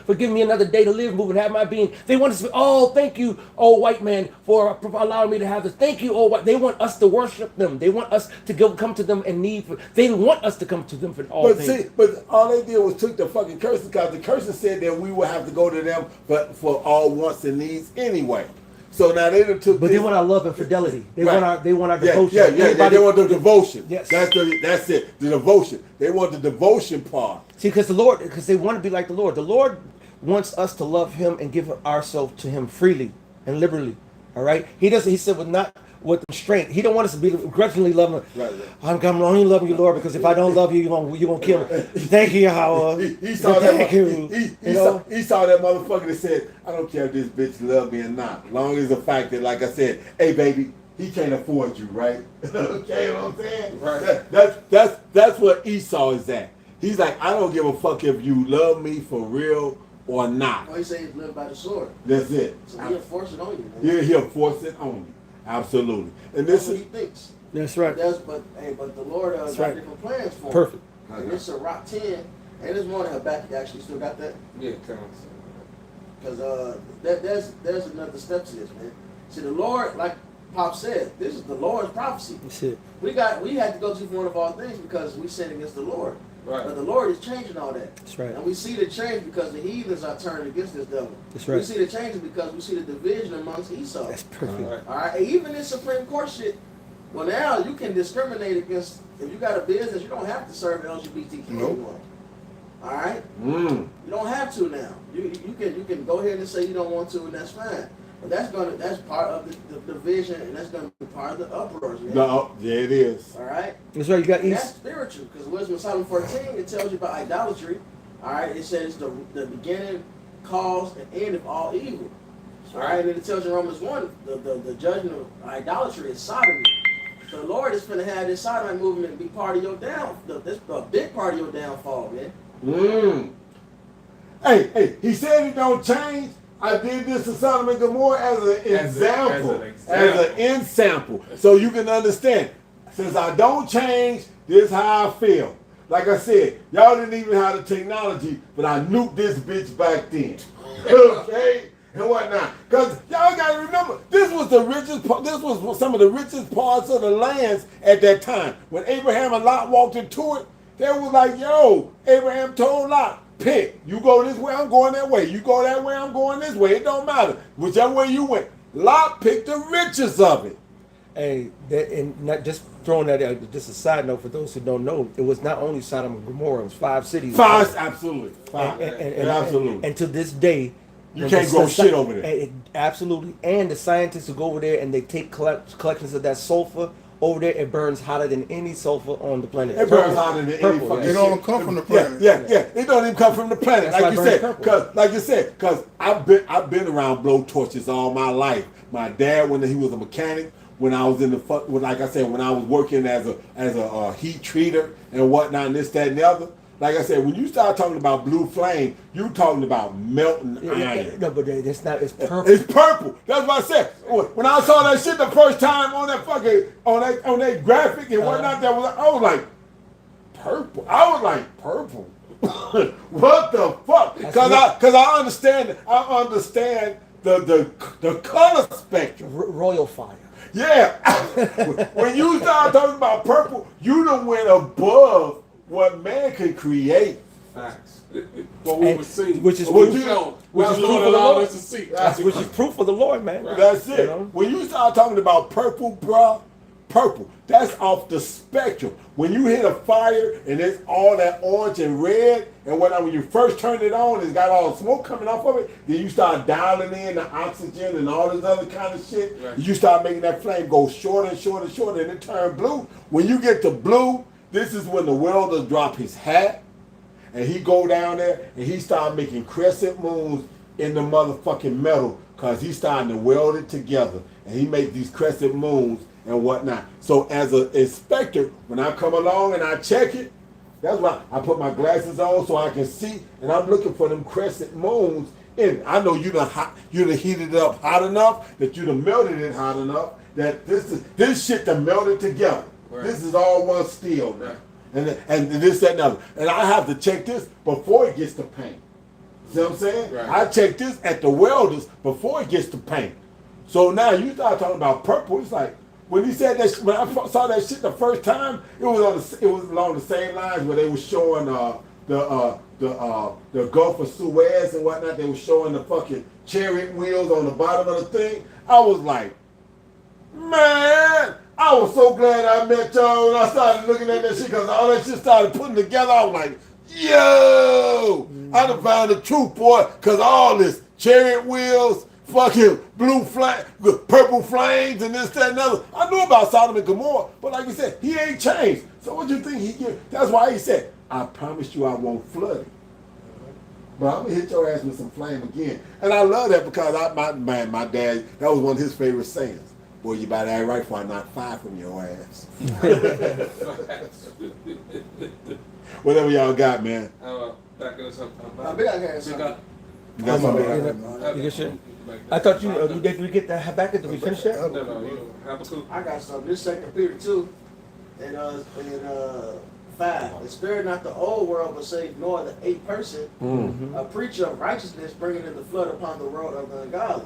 forgive me another day to live, move, and have my being." They want us to say, "Oh, thank you, oh white man, for allowing me to have this. Thank you, oh white." They want us to worship them. They want us to come to them in need. They want us to come to them for all But things. see, but all they did was took the fucking curses because the curses said that we would have to go to them for all wants and needs anyway. So now they done took But this, they want our love and fidelity. They Right. want our yeah, devotion. yeah, yeah, Anybody- they want the devotion. Yes. That's it. The devotion. They want the devotion part. See, because they want to be like the Lord. The Lord wants us to love Him and give ourselves to Him freely and liberally. All right. He doesn't. He said, with constraint. He don't want us to be grudgingly loving. Right. I'm only loving you, Lord, because if I don't love you, you're gonna kill me. Thank you, Yahweh. He saw that. Thank you. He saw that motherfucker that said, "I don't care if this bitch love me or not, long as the fact that, like I said, hey baby, he can't afford you, right? Okay, you know what I'm saying? Right. That's what Esau is at. He's like, I don't give a fuck if you love me for real or not. Well, he said he's lived by the sword. That's it. So he'll force it on you, man. He'll force it on you. Absolutely. And That's this what is he thinks. That's right. But the Lord got right. different plans for him. Perfect. And it's a Rock 10, and this morning Habakkuk actually still got that. Yeah, come on. Because there's another step to this, man. See, the Lord, like Pop said, this is the Lord's prophecy. That's it. We had to go to one of all things because we sinned against the Lord. Right. But the Lord is changing all that. That's right. And we see the change because the heathens are turning against this devil. That's We right. see the change because we see the division amongst Esau. That's perfect. All right. All right, and even in Supreme Court shit, well now you can discriminate against, if you got a business, you don't have to serve LGBTQ Nope. anymore. All right, mm, you don't have to now. You can go ahead and say you don't want to, and that's fine. But that's part of the division, and that's gonna be part of the uproars, man. no, there it is. All right, That's right. You got and that's East. spiritual because Wisdom of Solomon 14 it tells you about idolatry. All right, it says the beginning, cause, and end of all evil. All right, and then it tells you in Romans 1 the judgment of idolatry is sodomy. So the Lord is going to have this sodomy movement be part of your this a big part of your downfall, man. Mm. Hey, he said it don't change. I did this to Sodom and Gomorrah as an example. As an example. So you can understand. Since I don't change, this is how I feel. Like I said, y'all didn't even have the technology, but I nuked this bitch back then. Okay? And whatnot. Because y'all got to remember, this was some of the richest parts of the lands at that time. When Abraham and Lot walked into it, they was like, yo, Abraham told Lot, pick. You go this way, I'm going that way. You go that way, I'm going this way. It don't matter. Whichever way you went. Lot picked the richest of it. Hey, and not just throwing that out, just a side note for those who don't know, it was not only Sodom and Gomorrah, it was 5 cities. Five, absolutely. Five. And Absolutely. And to this day, You when can't the grow sci- shit over there. Absolutely. And the scientists who go over there and they take collections of that sulfur over there, it burns hotter than any sulfur on the planet. It burns hotter than any Purple, fucking yeah. It don't come from the Yeah, planet. yeah. It don't even come from the planet, That's why like it you burns said. purple. Because I've been around blowtorches all my life. My dad, when he was a mechanic, when I was like I said, when I was working as a heat treater and whatnot, and this, that, and the other. Like I said, when you start talking about blue flame, you talking about melting iron. No, but it's not. It's purple. It's purple. That's what I said. When I saw that shit the first time on that fucking on that graphic and whatnot, I was like, purple. I was like, purple. What the fuck? Because I understand the color spectrum. Royal fire. Yeah. When you start talking about purple, you done went above what man could create. Facts. What we And- were seeing. which is what proof- we shown. which What is the Lord proof of the allowed Lord. us to see. Which is proof of the Lord, man. That's it. You know? When you start talking about purple, bruh, purple, that's off the spectrum. When you hit a fire and it's all that orange and red, and when you first turn it on, it's got all the smoke coming off of it, then you start dialing in the oxygen and all this other kind of shit. Right. You start making that flame go shorter and shorter and shorter, and it turn blue. When you get to blue, this is when the welder drop his hat, and he go down there and he start making crescent moons in the motherfucking metal, cause he's starting to weld it together, and he make these crescent moons and whatnot. So as an inspector, when I come along and I check it, that's why I put my glasses on so I can see, and I'm looking for them crescent moons in it. I know you done heated it up hot enough, that you done melted it hot enough, that this shit done melted together. Right. This is all one steel, man. Right. And this, that, and other. And I have to check this before it gets to paint. See what I'm saying? Right. I check this at the welders before it gets to paint. So now you start talking about purple. It's like when he said that. When I saw that shit the first time, it was along the same lines where they were showing the Gulf of Suez and whatnot. They were showing the fucking chariot wheels on the bottom of the thing. I was like, man, I was so glad I met y'all when I started looking at that shit because all that shit started putting together. I was like, yo, I done found the truth, boy, because all this chariot wheels, fucking blue flame, purple flames, and this, that, and other. I knew about Sodom and Gomorrah, but like we said, he ain't changed. So what you think he did? That's why he said, I promise you I won't flood it. But I'm gonna hit your ass with some flame again. And I love that because my dad, that was one of his favorite sayings. Boy, you better act right before I knock fire from your ass. Whatever y'all got, man. Back in something. I bet I had something. You got something? You get shit? I thought did we get that back? Did we finish that? I got something. This 2 Peter 2 and 5. And spare not the old world, but save Noah, the 8th person, a preacher of righteousness, bringing in the flood upon the world of the ungodly.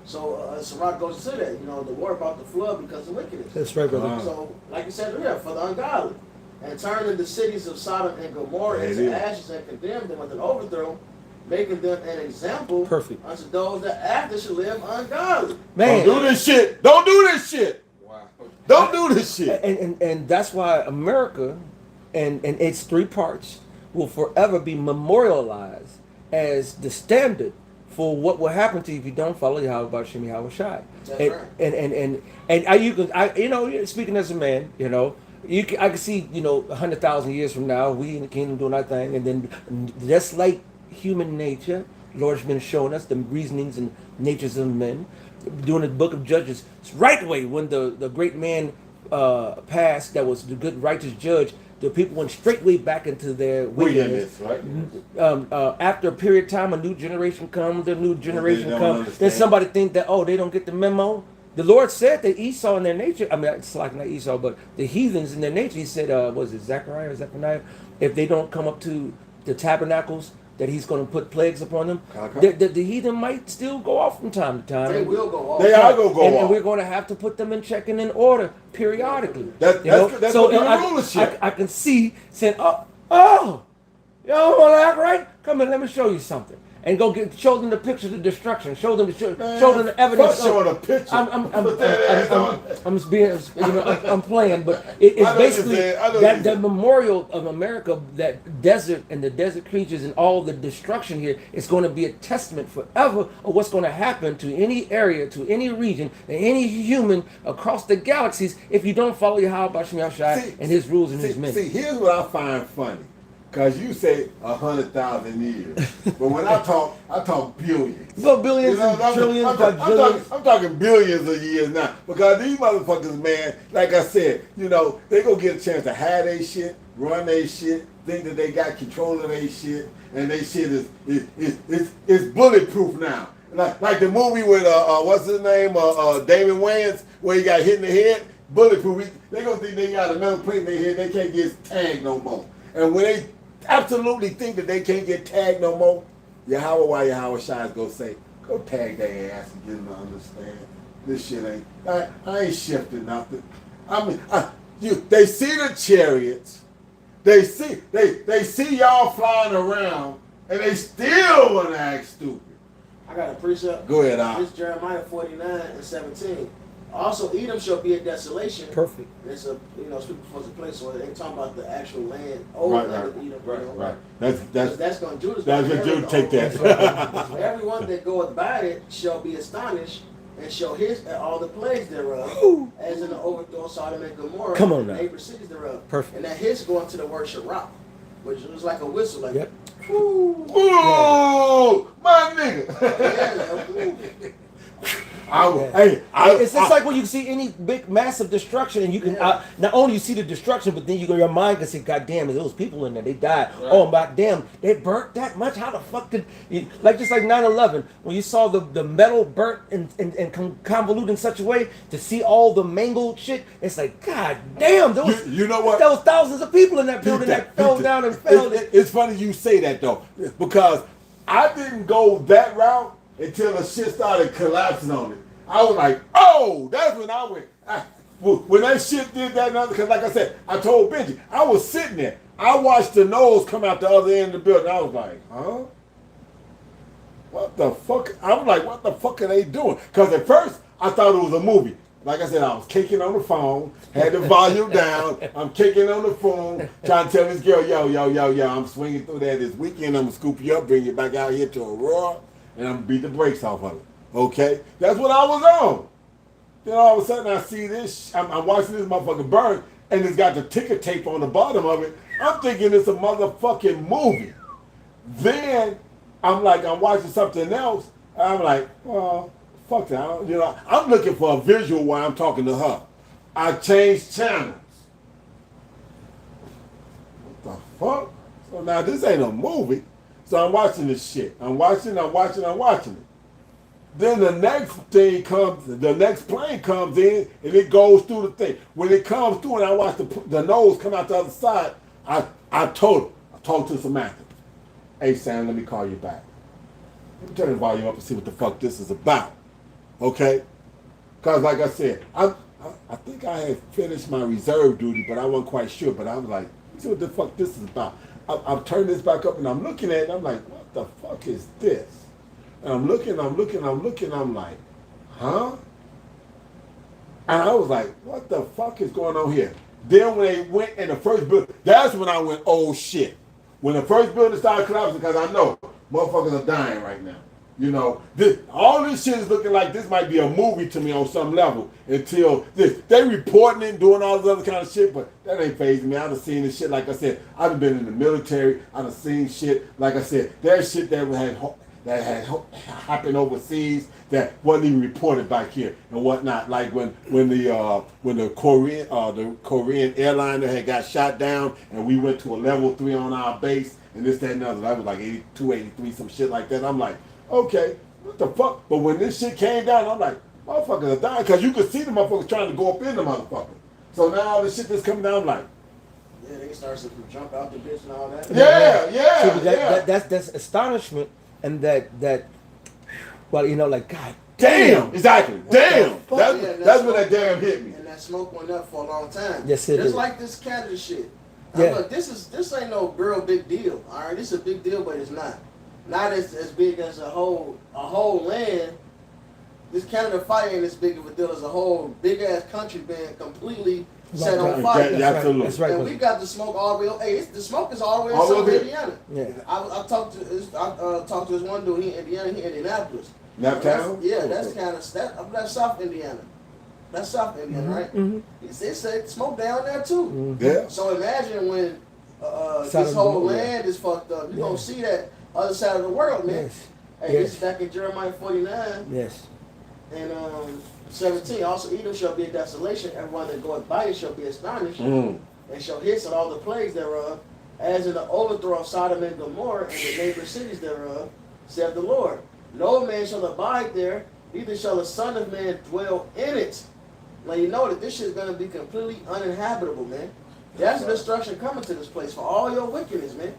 So Sirach goes to say that, the war about the flood because of wickedness. That's right, brother. So, like you said earlier, for the ungodly. And turning the cities of Sodom and Gomorrah into ashes and condemned them with an overthrow, making them an example Perfect. unto those that after should live ungodly. Man, Don't do this shit. Don't do this shit. Wow. Don't do this shit. and that's why America and its 3 parts will forever be memorialized as the standard for what will happen to you if you don't follow Yahweh Bashim Yahweh Shai. That's And, right. and speaking as a man, I can see 100,000 years from now we in the kingdom doing our thing, and then just like human nature, Lord's been showing us the reasonings and natures of men. During the book of Judges, it's right away when the great man passed, that was the good righteous judge. The people went straightway back into their wickedness. Right? After a period of time, a new generation comes. A new generation don't comes. understand. Then somebody think that they don't get the memo. The Lord said that Esau in their nature. I mean, it's like not Esau, but the heathens in their nature. He said, was it Zechariah or Zephaniah? If they don't come up to the tabernacles, that He's going to put plagues upon them. Okay. The heathen might still go off from time to time. They will go off. They are gonna go and off. we're going to have to put them in check and in order periodically. That's So what the rulership. I can see saying, y'all want to act right? Come in, let me show you something. And show them the pictures of destruction. Show them the evidence. Fuck showing a picture. I'm playing, but it's I know basically what you're saying. I know what you're that saying. memorial of America, that desert and the desert creatures and all the destruction here is going to be a testament forever of what's going to happen to any area, to any region, and any human across the galaxies if you don't follow Yahweh Bashim Yahshai and His rules and His men. See, here's what I find funny. Because you say 100,000 years. But when I talk billions. Well, billions and trillions, quadrillions. I'm talking billions of years now. Because these motherfuckers, man, like I said, they go get a chance to have their shit, run their shit, think that they got control of their shit, and their shit is bulletproof now. Like the movie with, what's his name, Damon Wayans, where he got hit in the head, bulletproof. They gonna think they got another plate in their head, they can't get tagged no more. And when they absolutely think that they can't get tagged no more, Yahweh Shai is gonna say, go tag their ass and get them to understand. This shit ain't, I ain't shifting nothing. I mean, they see the chariots, they see y'all flying around, and they still wanna act stupid. I got a precept. Go ahead, Al. This Jeremiah 49:17. Also, Edom shall be a desolation. Perfect. It's speaking for the place, so they talking about the actual land, old Right, land right, of Edom. Right. That's going to Judas. That's what Judah take that. Everyone that goeth by it shall be astonished, and shall hear all the plagues thereof, as in the overthrow of Sodom and Gomorrah, Come on and now. neighbor cities thereof. Perfect. And that his going to the word Sharap, which was like a whistle, like Yep. whoo. Ooh, my nigga. Yeah, like, It's just like when you see any big, massive destruction, and you can not only you see the destruction, but then your mind can say, "God damn, those people in there, they died. Right. Oh my damn, they burnt that much. How the fuck did just like 9/11 when you saw the metal burnt and convoluted in such a way to see all the mangled shit? It's like, God damn, You know what? There was thousands of people in that building that fell down and fell. It's funny you say that though, because I didn't go that route until the shit started collapsing on it. I was like, oh, that's when I went. When that shit did that, because like I said, I told Benji, I was sitting there. I watched the nose come out the other end of the building. I was like, huh? what the fuck? I'm like, what the fuck are they doing? Because at first, I thought it was a movie. Like I said, I was kicking on the phone, had the volume down. I'm kicking on the phone, trying to tell this girl, yo, I'm swinging through there this weekend. I'm going to scoop you up, bring you back out here to Aurora, and I'm going to beat the brakes off of it. Okay? That's what I was on. Then all of a sudden, I see this. I'm watching this motherfucker burn, and it's got the ticker tape on the bottom of it. I'm thinking it's a motherfucking movie. Then I'm like, I'm watching something else. I'm like, well, fuck that. I'm looking for a visual while I'm talking to her. I changed channels. What the fuck? So now this ain't a movie. So I'm watching this shit. I'm watching it. Then the next thing comes, the next plane comes in and it goes through the thing. When it comes through and I watch the nose come out the other side, I told her, I talked to Samantha. Hey Sam, let me call you back. Let me turn the volume up and see what the fuck this is about. Okay? Because like I said, I think I had finished my reserve duty, but I wasn't quite sure. But I was like, see what the fuck this is about. I've turned this back up and I'm looking at it and I'm like, what the fuck is this? And I'm looking, I'm like, huh? And I was like, what the fuck is going on here? Then when they went in the first building, that's when I went, oh shit. When the first building started collapsing, because I know motherfuckers are dying right now. All this shit is looking like this might be a movie to me on some level until this. They reporting it and doing all this other kind of shit, but that ain't phasing me. I done seen this shit, like I said. I done been in the military. I done seen shit, like I said. There's shit that had happened overseas that wasn't even reported back here and whatnot. Like when the Korean airliner had got shot down and we went to a level 3 on our base and this, that, and other. That was like 82, 83, some shit like that. I'm like, okay, what the fuck? But when this shit came down, I'm like, motherfuckers are dying because you could see the motherfuckers trying to go up in the motherfucker. So now all this shit that's coming down, I'm like, Yeah, they start to jump out the bitch and all that. yeah. That's astonishment, and that well, like God Damn, exactly. Damn. fuck? That's when that damn hit me. And that smoke went up for a long time. Yes, it Just is. like this Canada shit. Yeah. Look, this ain't no real big deal. All right, this is a big deal, but it's not. Not as big as a whole land. This Canada fire ain't as big of a deal as a whole big ass country being completely set on Right. fire. Yeah, absolutely. That's right. And we got the smoke all the way. Hey, the smoke is all the way in All South over here. Indiana. Yeah. I talked to this one dude. He in Indiana. He in Indianapolis. Naptown? Yeah, that's South Indiana. That's South Indiana, right? Mm-hmm. They said smoke down there too. Yeah. So imagine when Side this of the whole world, land is fucked up. You're Yeah. gonna see that other side of the world, man. Yes. Hey, Yes. this is back in Jeremiah 49 Yes. and 17. Also, Edom shall be a desolation. Everyone that goeth by it shall be astonished, Mm. and shall hiss at all the plagues thereof, as in the overthrow of Sodom and Gomorrah and the neighboring cities thereof, saith the Lord. No man shall abide there, neither shall the Son of Man dwell in it. Now you know that this shit is going to be completely uninhabitable, man. That's destruction coming to this place for all your wickedness, man.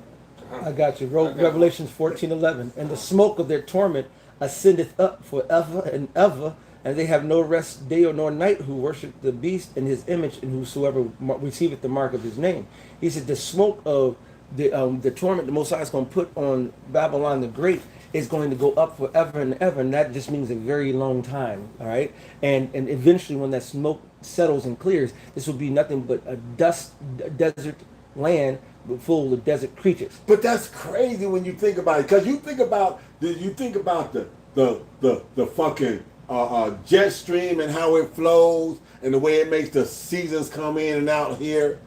I got you. Revelations 14:11. And the smoke of their torment ascendeth up forever and ever, and they have no rest day or nor night who worship the beast and his image, and whosoever receiveth the mark of his name. He said the smoke of the torment the Most High is going to put on Babylon the Great is going to go up forever and ever, and that just means a very long time. All right, and eventually when that smoke settles and clears, this will be nothing but a desert land full of desert creatures. But that's crazy when you think about it, because you think about the fucking jet stream and how it flows and the way it makes the seasons come in and out here.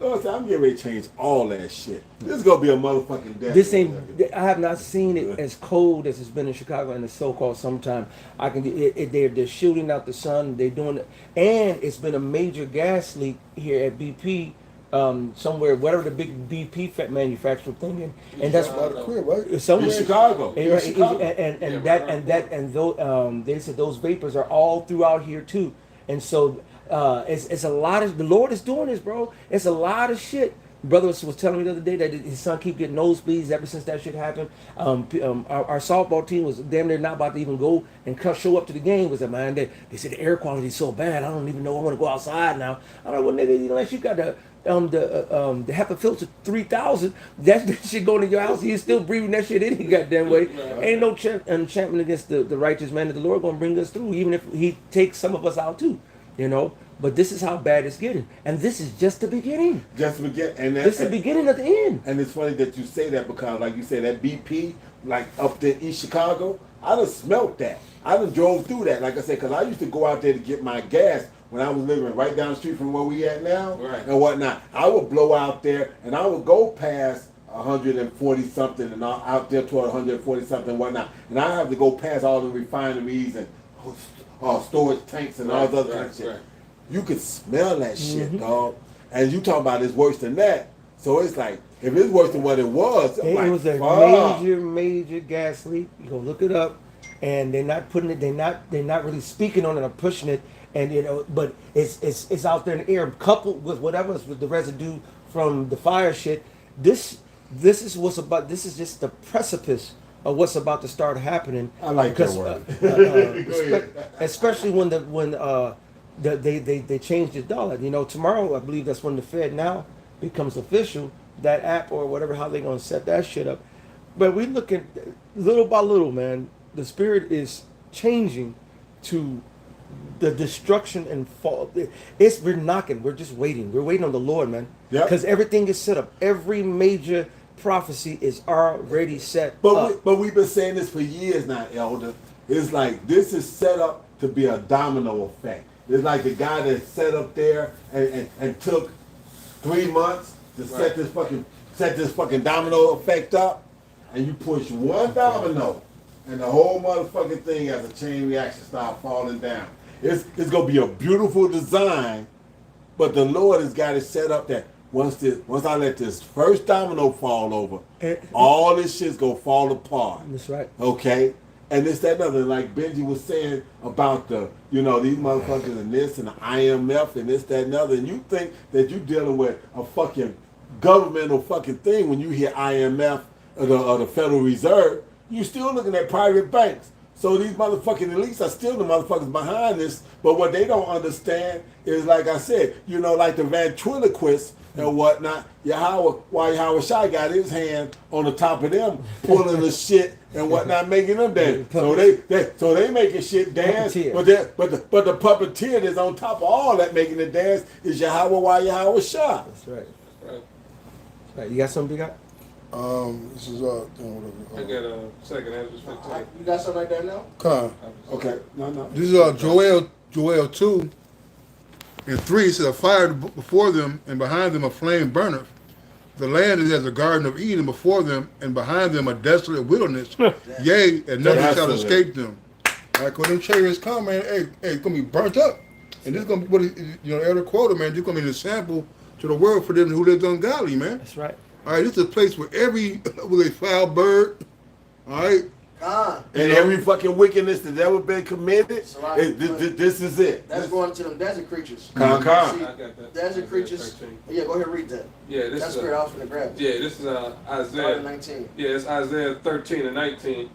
Lord, I'm getting ready to change all that shit. This is gonna be a motherfucking death. This ain't. I have not seen it as cold as it's been in Chicago in the so-called summertime. They're shooting out the sun. They're doing it, and it's been a major gas leak here at BP. Somewhere, whatever the big BP manufacturer thing, and that's Out of crib, right? somewhere in Chicago. And those, they said those vapors are all throughout here too, and so it's a lot of, the Lord is doing this, bro. It's a lot of shit. Brother was telling me the other day that his son keep getting nosebleeds ever since that shit happened. Our softball team was damn near not about to even go and show up to the game. Was that, man? They said the air quality is so bad. I don't even know I want to go outside now. I'm like, well, nigga, unless you got the HEPA filter 3000, that shit going to your house. He's still breathing that shit any goddamn way. Ain't no enchantment against the righteous man that the Lord gonna bring us through, even if he takes some of us out too, you know. But this is how bad it's getting, and this is just the beginning. Just forget, and This is the beginning of the end. And it's funny that you say that because, like you said, that BP, like up there in East Chicago, I done smelt that. I done drove through that, like I said, because I used to go out there to get my gas when I was living right down the street from where we at now Right. and whatnot. I would blow out there, and I would go past 140 something and out there toward 140 something and whatnot. And I have to go past all the refineries and storage tanks and all the other kind of shit. Right. You could smell that shit, dog. And you talking about it's worse than that. So it's like, if it's worse than what it was, It like, was a fuck. major gas leak. You go look it up, and they're not putting it. They're not really speaking on it or pushing it. And you know, but it's out there in the air, coupled with whatever's with the residue from the fire shit. This is what's about. This is just the precipice of what's about to start happening. I like that Because, word. especially when they changed the dollar. You know, tomorrow I believe that's when the Fed now becomes official. That app or whatever, how they gonna set that shit up. But we look at little by little, man. The spirit is changing to the destruction and fall. We're knocking. We're just waiting. We're waiting on the Lord, man. Yep. Because everything is set up. Every major prophecy is already set But up. but we've been saying this for years now, Elder. It's like this is set up to be a domino effect. It's like the guy that set up there and took 3 months to set this fucking domino effect up, and you push one domino, and the whole motherfucking thing as a chain reaction start falling down. It's gonna be a beautiful design, but the Lord has got it set up that once I let this first domino fall over, all this shit's gonna fall apart. That's right. Okay? And this, that, and other. Like Benji was saying about these motherfuckers and this and the IMF and this, that, and other. And you think that you're dealing with a fucking governmental fucking thing when you hear IMF or the Federal Reserve. You still looking at private banks. So these motherfucking elites are still the motherfuckers behind this. But what they don't understand is, like I said, like the ventriloquists and whatnot, Yahweh Shai got his hand on the top of them, pulling the shit and whatnot, making them dance. So they making shit dance, Puppeteer. but the puppeteer that's on top of all that making it dance is Yahweh Shai. That's right. Right. That's right. You got something, Big Guy? This is I got a second. I just went to You got something like that now? Con. Okay, no. This is Joel 2 and 3. It says, a fire before them, and behind them a flame burneth. The land is as a garden of Eden before them, and behind them a desolate wilderness. Yea, and nothing shall Desolate. escape them. Like when them chariots come, man, hey, it's gonna be burnt up. And this is gonna be what Elder quoted, man. This is gonna be an example to the world for them who lives ungodly, man. That's right. All right, this is a place where with a foul bird, all right, Ah, And every fucking wickedness that's ever been committed, Right. this is it. that's going to them desert creatures. Con. See, I got that. desert creatures. 13. Yeah, go ahead and read that. Yeah, this That's is where I was going to grab it. yeah, this is Started Isaiah. 19. Yeah, it's Isaiah 13 and 19.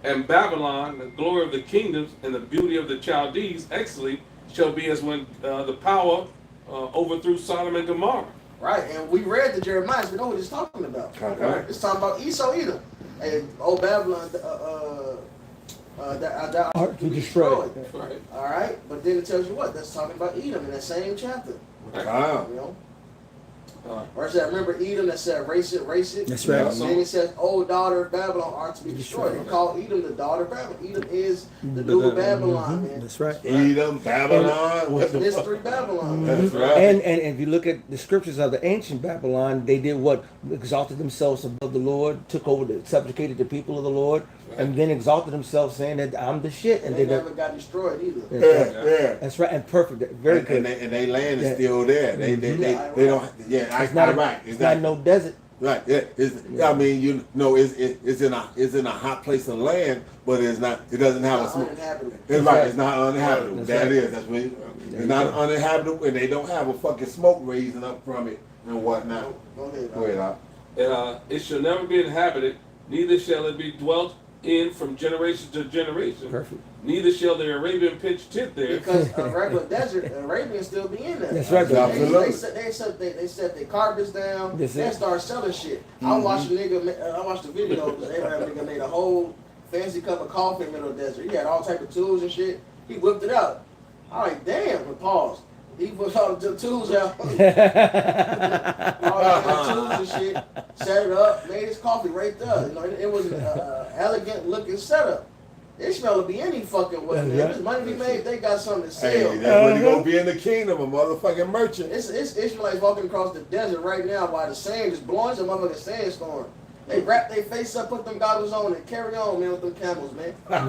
And Babylon, the glory of the kingdoms and the beauty of the Chaldees, actually shall be as when the power overthrew Sodom and Gomorrah. Right, and we read the Jeremiah, so we know what it's talking about. Right. It's talking about Esau Edom. And old Babylon, that Art to destroy. Right. All right, but then it tells you what? That's talking about Edom in that same chapter. Wow. You know? Uh, Or it said, remember Edom that said, race it. That's right. And then it says, oh, daughter of Babylon are to be destroyed. They call Edom the daughter of Babylon. Edom is the new Babylon, man. That's right. Edom, Babylon, what the fuck? Mystery Babylon. That's right. And if you look at the scriptures of the ancient Babylon, they did what? Exalted themselves above the Lord, took over, subjugated the people of the Lord, and then exalted themselves, saying that I'm the shit. And They they never got destroyed either. Yeah. That's right, and perfect, very good. And they land is Yeah. still there. They don't. Yeah, It's not right. It's not no desert. Right. Yeah. I mean, it's in a hot place of land, but it's not. It doesn't have a smoke. Uninhabitable. It's right. It's not uninhabitable. That's That right. is. That's what. It's not uninhabitable, and they don't have a fucking smoke raising up from it and whatnot. Go ahead. Go ahead, Al. it shall never be inhabited, neither shall it be dwelt in from generation to generation. Perfect. Neither shall the Arabian pitch tent there. Because a regular desert, Arabians still be in there. That's right, They, brother. they set their carpets down. That's They it. start selling shit. I watched a nigga. I watched a video because Abraham nigga made a whole fancy cup of coffee in the middle of the desert. He had all type of tools and shit. He whipped it out. I like, damn. And pause. He put all the tools out. all the tools and shit. Set it up. Made his coffee right there. You know, it was an elegant looking setup. Ishmael will be any fucking way, man. Yeah. There's money to be made. They got something to sell. Hey, that's when you gonna be in the kingdom, a motherfucking merchant. It's Ishmaelites walking across the desert right now while the sand is blowing. It's a motherfucking sandstorm. They wrap their face up, put them goggles on, and carry on, man, with them camels, man. I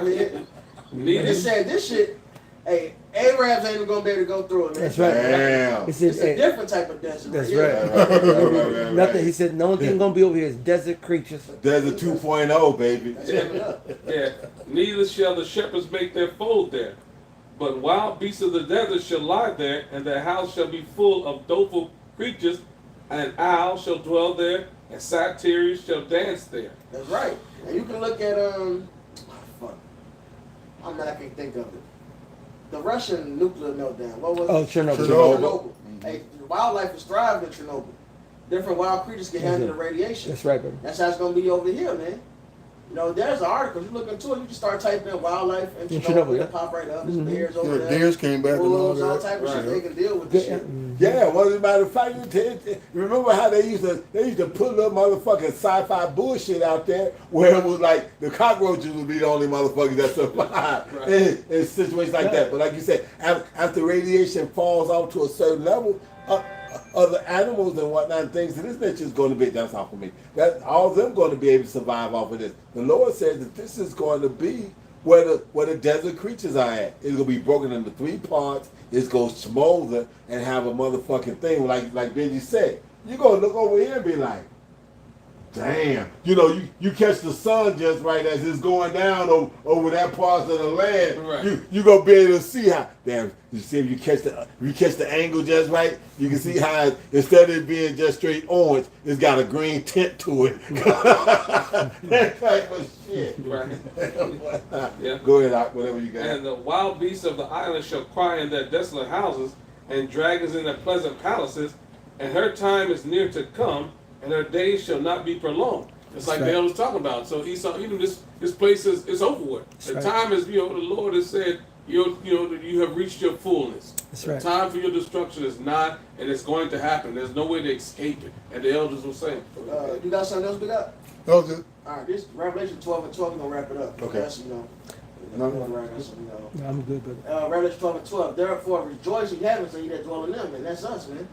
mean, Neither they said this shit. Hey, Abraham's ain't even gonna be able to go through it, man. That's right. Damn. It's It's a hey, different type of desert. that's right. right. Nothing. He said, the only thing gonna be over here is desert creatures. Desert 2.0, baby. Yeah. Neither shall the shepherds make their fold there, but wild beasts of the desert shall lie there, and their house shall be full of doleful creatures, and owls shall dwell there, and satyrs shall dance there. That's right. And you can look at fuck. I can't think of it. The Russian nuclear meltdown. What was Oh, it? Chernobyl. Chernobyl. Hey, wildlife is thriving in Chernobyl. Different wild creatures can handle the radiation. That's right, baby. That's how it's gonna be over here, man. You know, there's an article. You look into it. You can start typing in wildlife and In Chernobyl. Chernobyl, yeah. It'll pop right up. There's Mhm. bears over Yeah, there. deers came back and all Wolves, all that. type of shit. Right. They can deal with this Yeah. shit. Yeah, well, as a matter of fact, remember how they used to put little motherfucking sci-fi bullshit out there where it was like the cockroaches would be the only motherfuckers that survive Right. in situations like that. But like you said, after radiation falls off to a certain level, other animals and whatnot, and things of this nature is going to be, that's all for me. That all of them going to be able to survive off of this. The Lord says that this is going to be where the desert creatures are at. It's gonna be broken into 3 parts. It's gonna smolder and have a motherfucking thing like Benji said. You gonna look over here and be like, damn. You know, you catch the sun just right as it's going down over that part of the land. Right. You gonna be able to see how, damn, you see if you catch the angle just right, you can see how instead of it being just straight orange, it's got a green tint to it. That type of shit. Right. Yeah. Go ahead, Doc, whatever you got. And the wild beasts of the island shall cry in their desolate houses, and dragons in their pleasant palaces, and her time is near to come, and her days shall not be prolonged. It's like That's right. Dale was talking about. So Esau, even this place is over with. The right. time is, the Lord has said, you have reached your fullness. That's The right. time for your destruction is not, and it's going to happen. There's no way to escape it. And the elders were saying. You got something else we got? That was it. All right, this Revelation 12 and 12, we're going to wrap it up. Okay. That's, No. No, I'm good, brother. Revelation 12 and 12. Therefore, rejoice in heaven, so you that dwell in them. And that's us, man.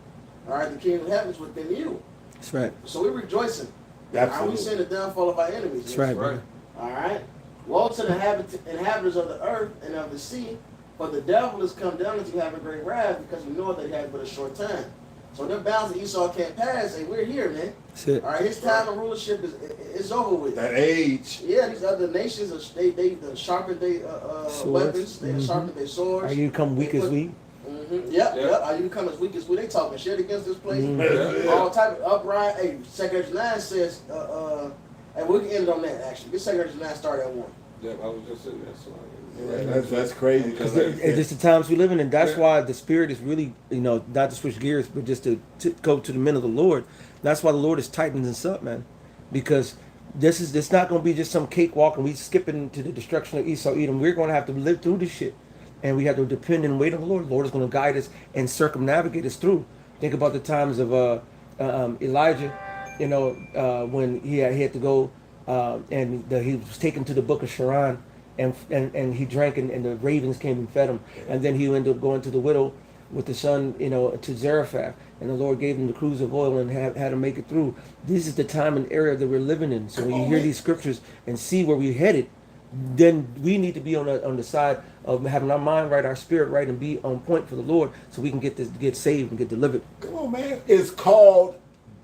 All right, the kingdom of heaven is within you. That's right. So we're rejoicing. All right, we Absolutely. seeing the downfall of our enemies. That's right, Right. brother. All right. Woe to the inhabitants of the earth and of the sea, for the devil is come down into having great wrath, because we know that he had but a short time. So them bounds that Esau can't pass, and we're here, man. That's it. All right, his time of rulership is over with. That age. Yeah, these other nations, they done sharpened their Swords. weapons, they done Mhm. sharpened their swords. Are you become weak as we? Yep, Yep. yep. Are you become as weak as we? They talking shit against this place. Mhm. Yeah. All type of upright. Hey, Secretary 9 says, and we can end on that actually. This Secretary 9 started at 1. Yeah, I was just sitting there. So That's crazy. Because Because it's just the times we live in, and that's Yeah. why the Spirit is really, not to switch gears, but just to go to the men of the Lord. That's why the Lord is tightening this up, man. Because it's not going to be just some cakewalk and we skipping to the destruction of Esau, Edom. We're going to have to live through this shit. And we have to depend and wait on the Lord. The Lord is going to guide us and circumnavigate us through. Think about the times of Elijah, when he had to go and he was taken to the book of Sharon. And he drank and the ravens came and fed him. And then he ended up going to the widow with the son, to Zarephath. And the Lord gave him the cruse of oil and had him make it through. This is the time and era that we're living in. So when you hear these scriptures and see where we're headed, then we need to be on the side of having our mind right, our spirit right, and be on point for the Lord so we can get saved and get delivered. come on, man. It's called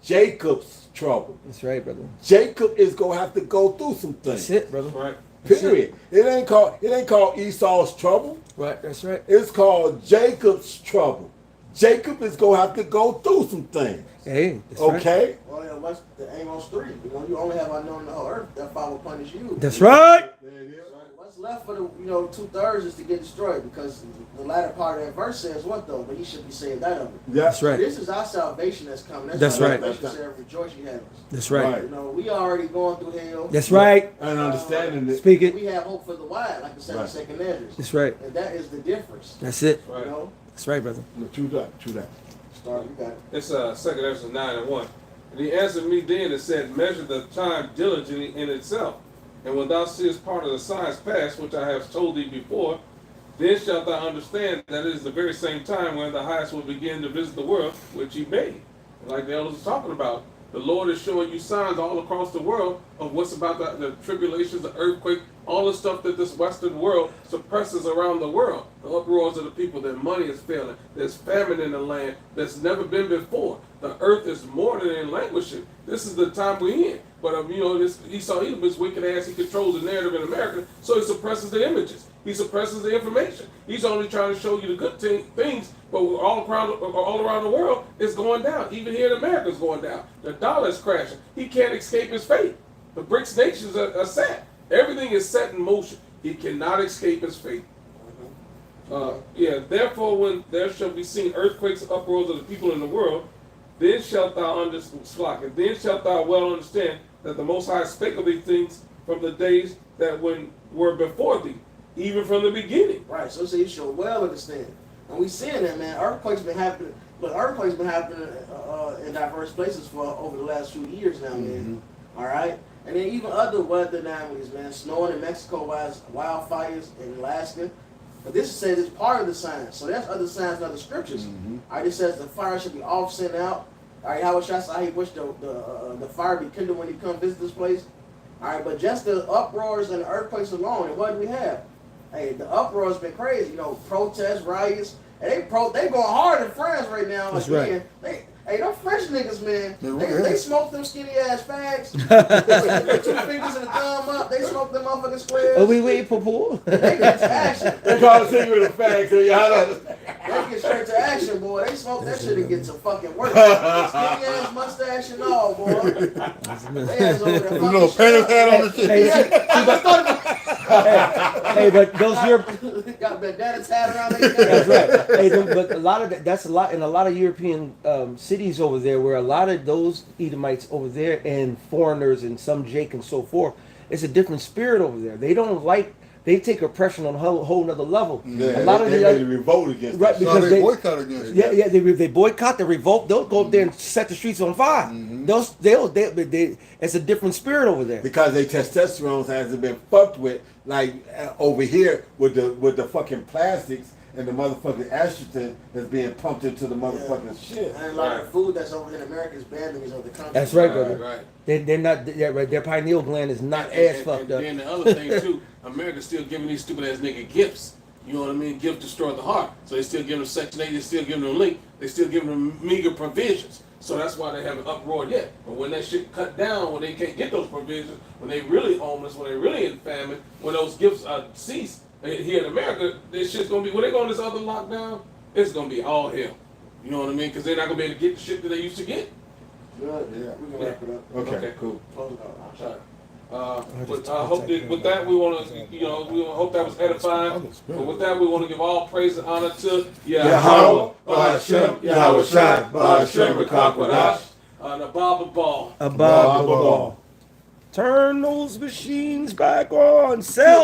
Jacob's trouble. That's right, brother. Jacob is gonna have to go through some things. That's it, brother. right. Period. It ain't called Esau's trouble. Right, that's right. It's called Jacob's trouble. Jacob is gonna have to go through some things. Hey, that's right. Okay? Well, yeah, what's the Amos 3? You know, you only have unknown in the whole earth. That Father will punish you. That's right. There it is. What's left for the 2/3 is to get destroyed, because the latter part of that verse says what though? But he should be saved out of it. Yeah. That's right. This is our salvation that's coming. That's why right. Salvation said, rejoice, ye heavens. That's right. Right. You know, we already going through hell. That's right. And understanding that. Speak it. We have hope for the wide, like the 72nd Ezra. That's right. And that is the difference. That's it. You Right. know, That's right, brother. True that. True that. start. You got it. It's 2 Ezra 9:1. And he answered me then and said, measure the time diligently in itself. And when thou seest part of the signs past, which I have told thee before, then shalt thou understand that it is the very same time when the highest will begin to visit the world, which he made. Like the elders was talking about, the Lord is showing you signs all across the world of what's about the tribulations, the earthquake, all the stuff that this Western world suppresses around the world. The uproars of the people, their money is failing. There's famine in the land that's never been before. The earth is mourning and languishing. This is the time we're in. But this Esau Edom, his wicked ass, he controls the narrative in America, so he suppresses the images. He suppresses the information. He's only trying to show you the good things, but all around the world, it's going down. Even here in America, it's going down. The dollar is crashing. He can't escape his fate. The BRICS nations are set. Everything is set in motion. He cannot escape his fate. Therefore, when there shall be seen earthquakes, uproars of the people in the world, then shalt thou understand, then shalt thou well understand that the Most High spake of these things from the days that were before thee, even from the beginning. Right. So you should well understand. And we seeing that, man. Earthquakes been happening. But earthquakes been happening in diverse places for over the last few years now, man. All right. And then even other weather anomalies, man. Snowing in Mexico, wildfires in Alaska. But this says it's part of the signs. So that's other signs and other scriptures. All right, it says the fire should be off sent out. All right, how he wished the fire be kindled when he come visit this place. All right, but just the uproars and the earthquakes alone, and what do we have? Hey, the uproar's been crazy. Protests, riots, and they going hard in France right now. That's again. Hey, them French niggas, man, they smoke them skinny ass fags. They 2 fingers and a thumb up. They smoke them motherfucking squares. Oh, we wait for pool. They get to action. They call it cigarette a fag, so y'all understand. They get straight to action, boy. They smoke that shit and get to fucking work. Skinny ass mustache and all, boy. They ass over there. You know, painter's hat on the shit. Hey, but those Got bandanas tied around their That's neck. right. Hey, but a lot of that's a lot in a lot of European cities over there, where a lot of those Edomites over there and foreigners and some Jake and so forth, it's a different spirit over there. They don't like. They take oppression on a whole nother level. Yeah, a lot of they the made a revolt against right, that. because So they boycott against it. yeah, they boycott, they revolt. They'll go up there and set the streets on fire. It's a different spirit over there. Because their testosterone hasn't been fucked with, like over here with the fucking plastics and the motherfucking estrogen that's being pumped into the motherfucking shit. And a lot of food that's over here in America is banned in these other countries. That's right, brother. Right. They're not. Their pineal gland is not as fucked up. And then the other thing too, America's still giving these stupid ass nigga gifts. You know what I mean? Gifts destroy the heart. So they still giving them Section 8, they still giving them Link, they still giving them meager provisions. So that's why they haven't uproared yet. But when that shit cut down, when they can't get those provisions, when they really homeless, when they really in famine, when those gifts cease here in America, this shit's gonna be, when they go on this other lockdown, it's gonna be all hell. You know what I mean? Because they're not gonna be able to get the shit that they used to get. Good. Yeah. We can wrap it up. Okay, cool. Close it out. All right. But I hope that with that we want to, we hope that was edifying. But with that, we want to give all praise and honor to Yahweh, Ba'ashem, Yahweh Shai, Ba'ashem, Rakakwadash, the Baba Ball. Above all. Turn those machines back on. Sell.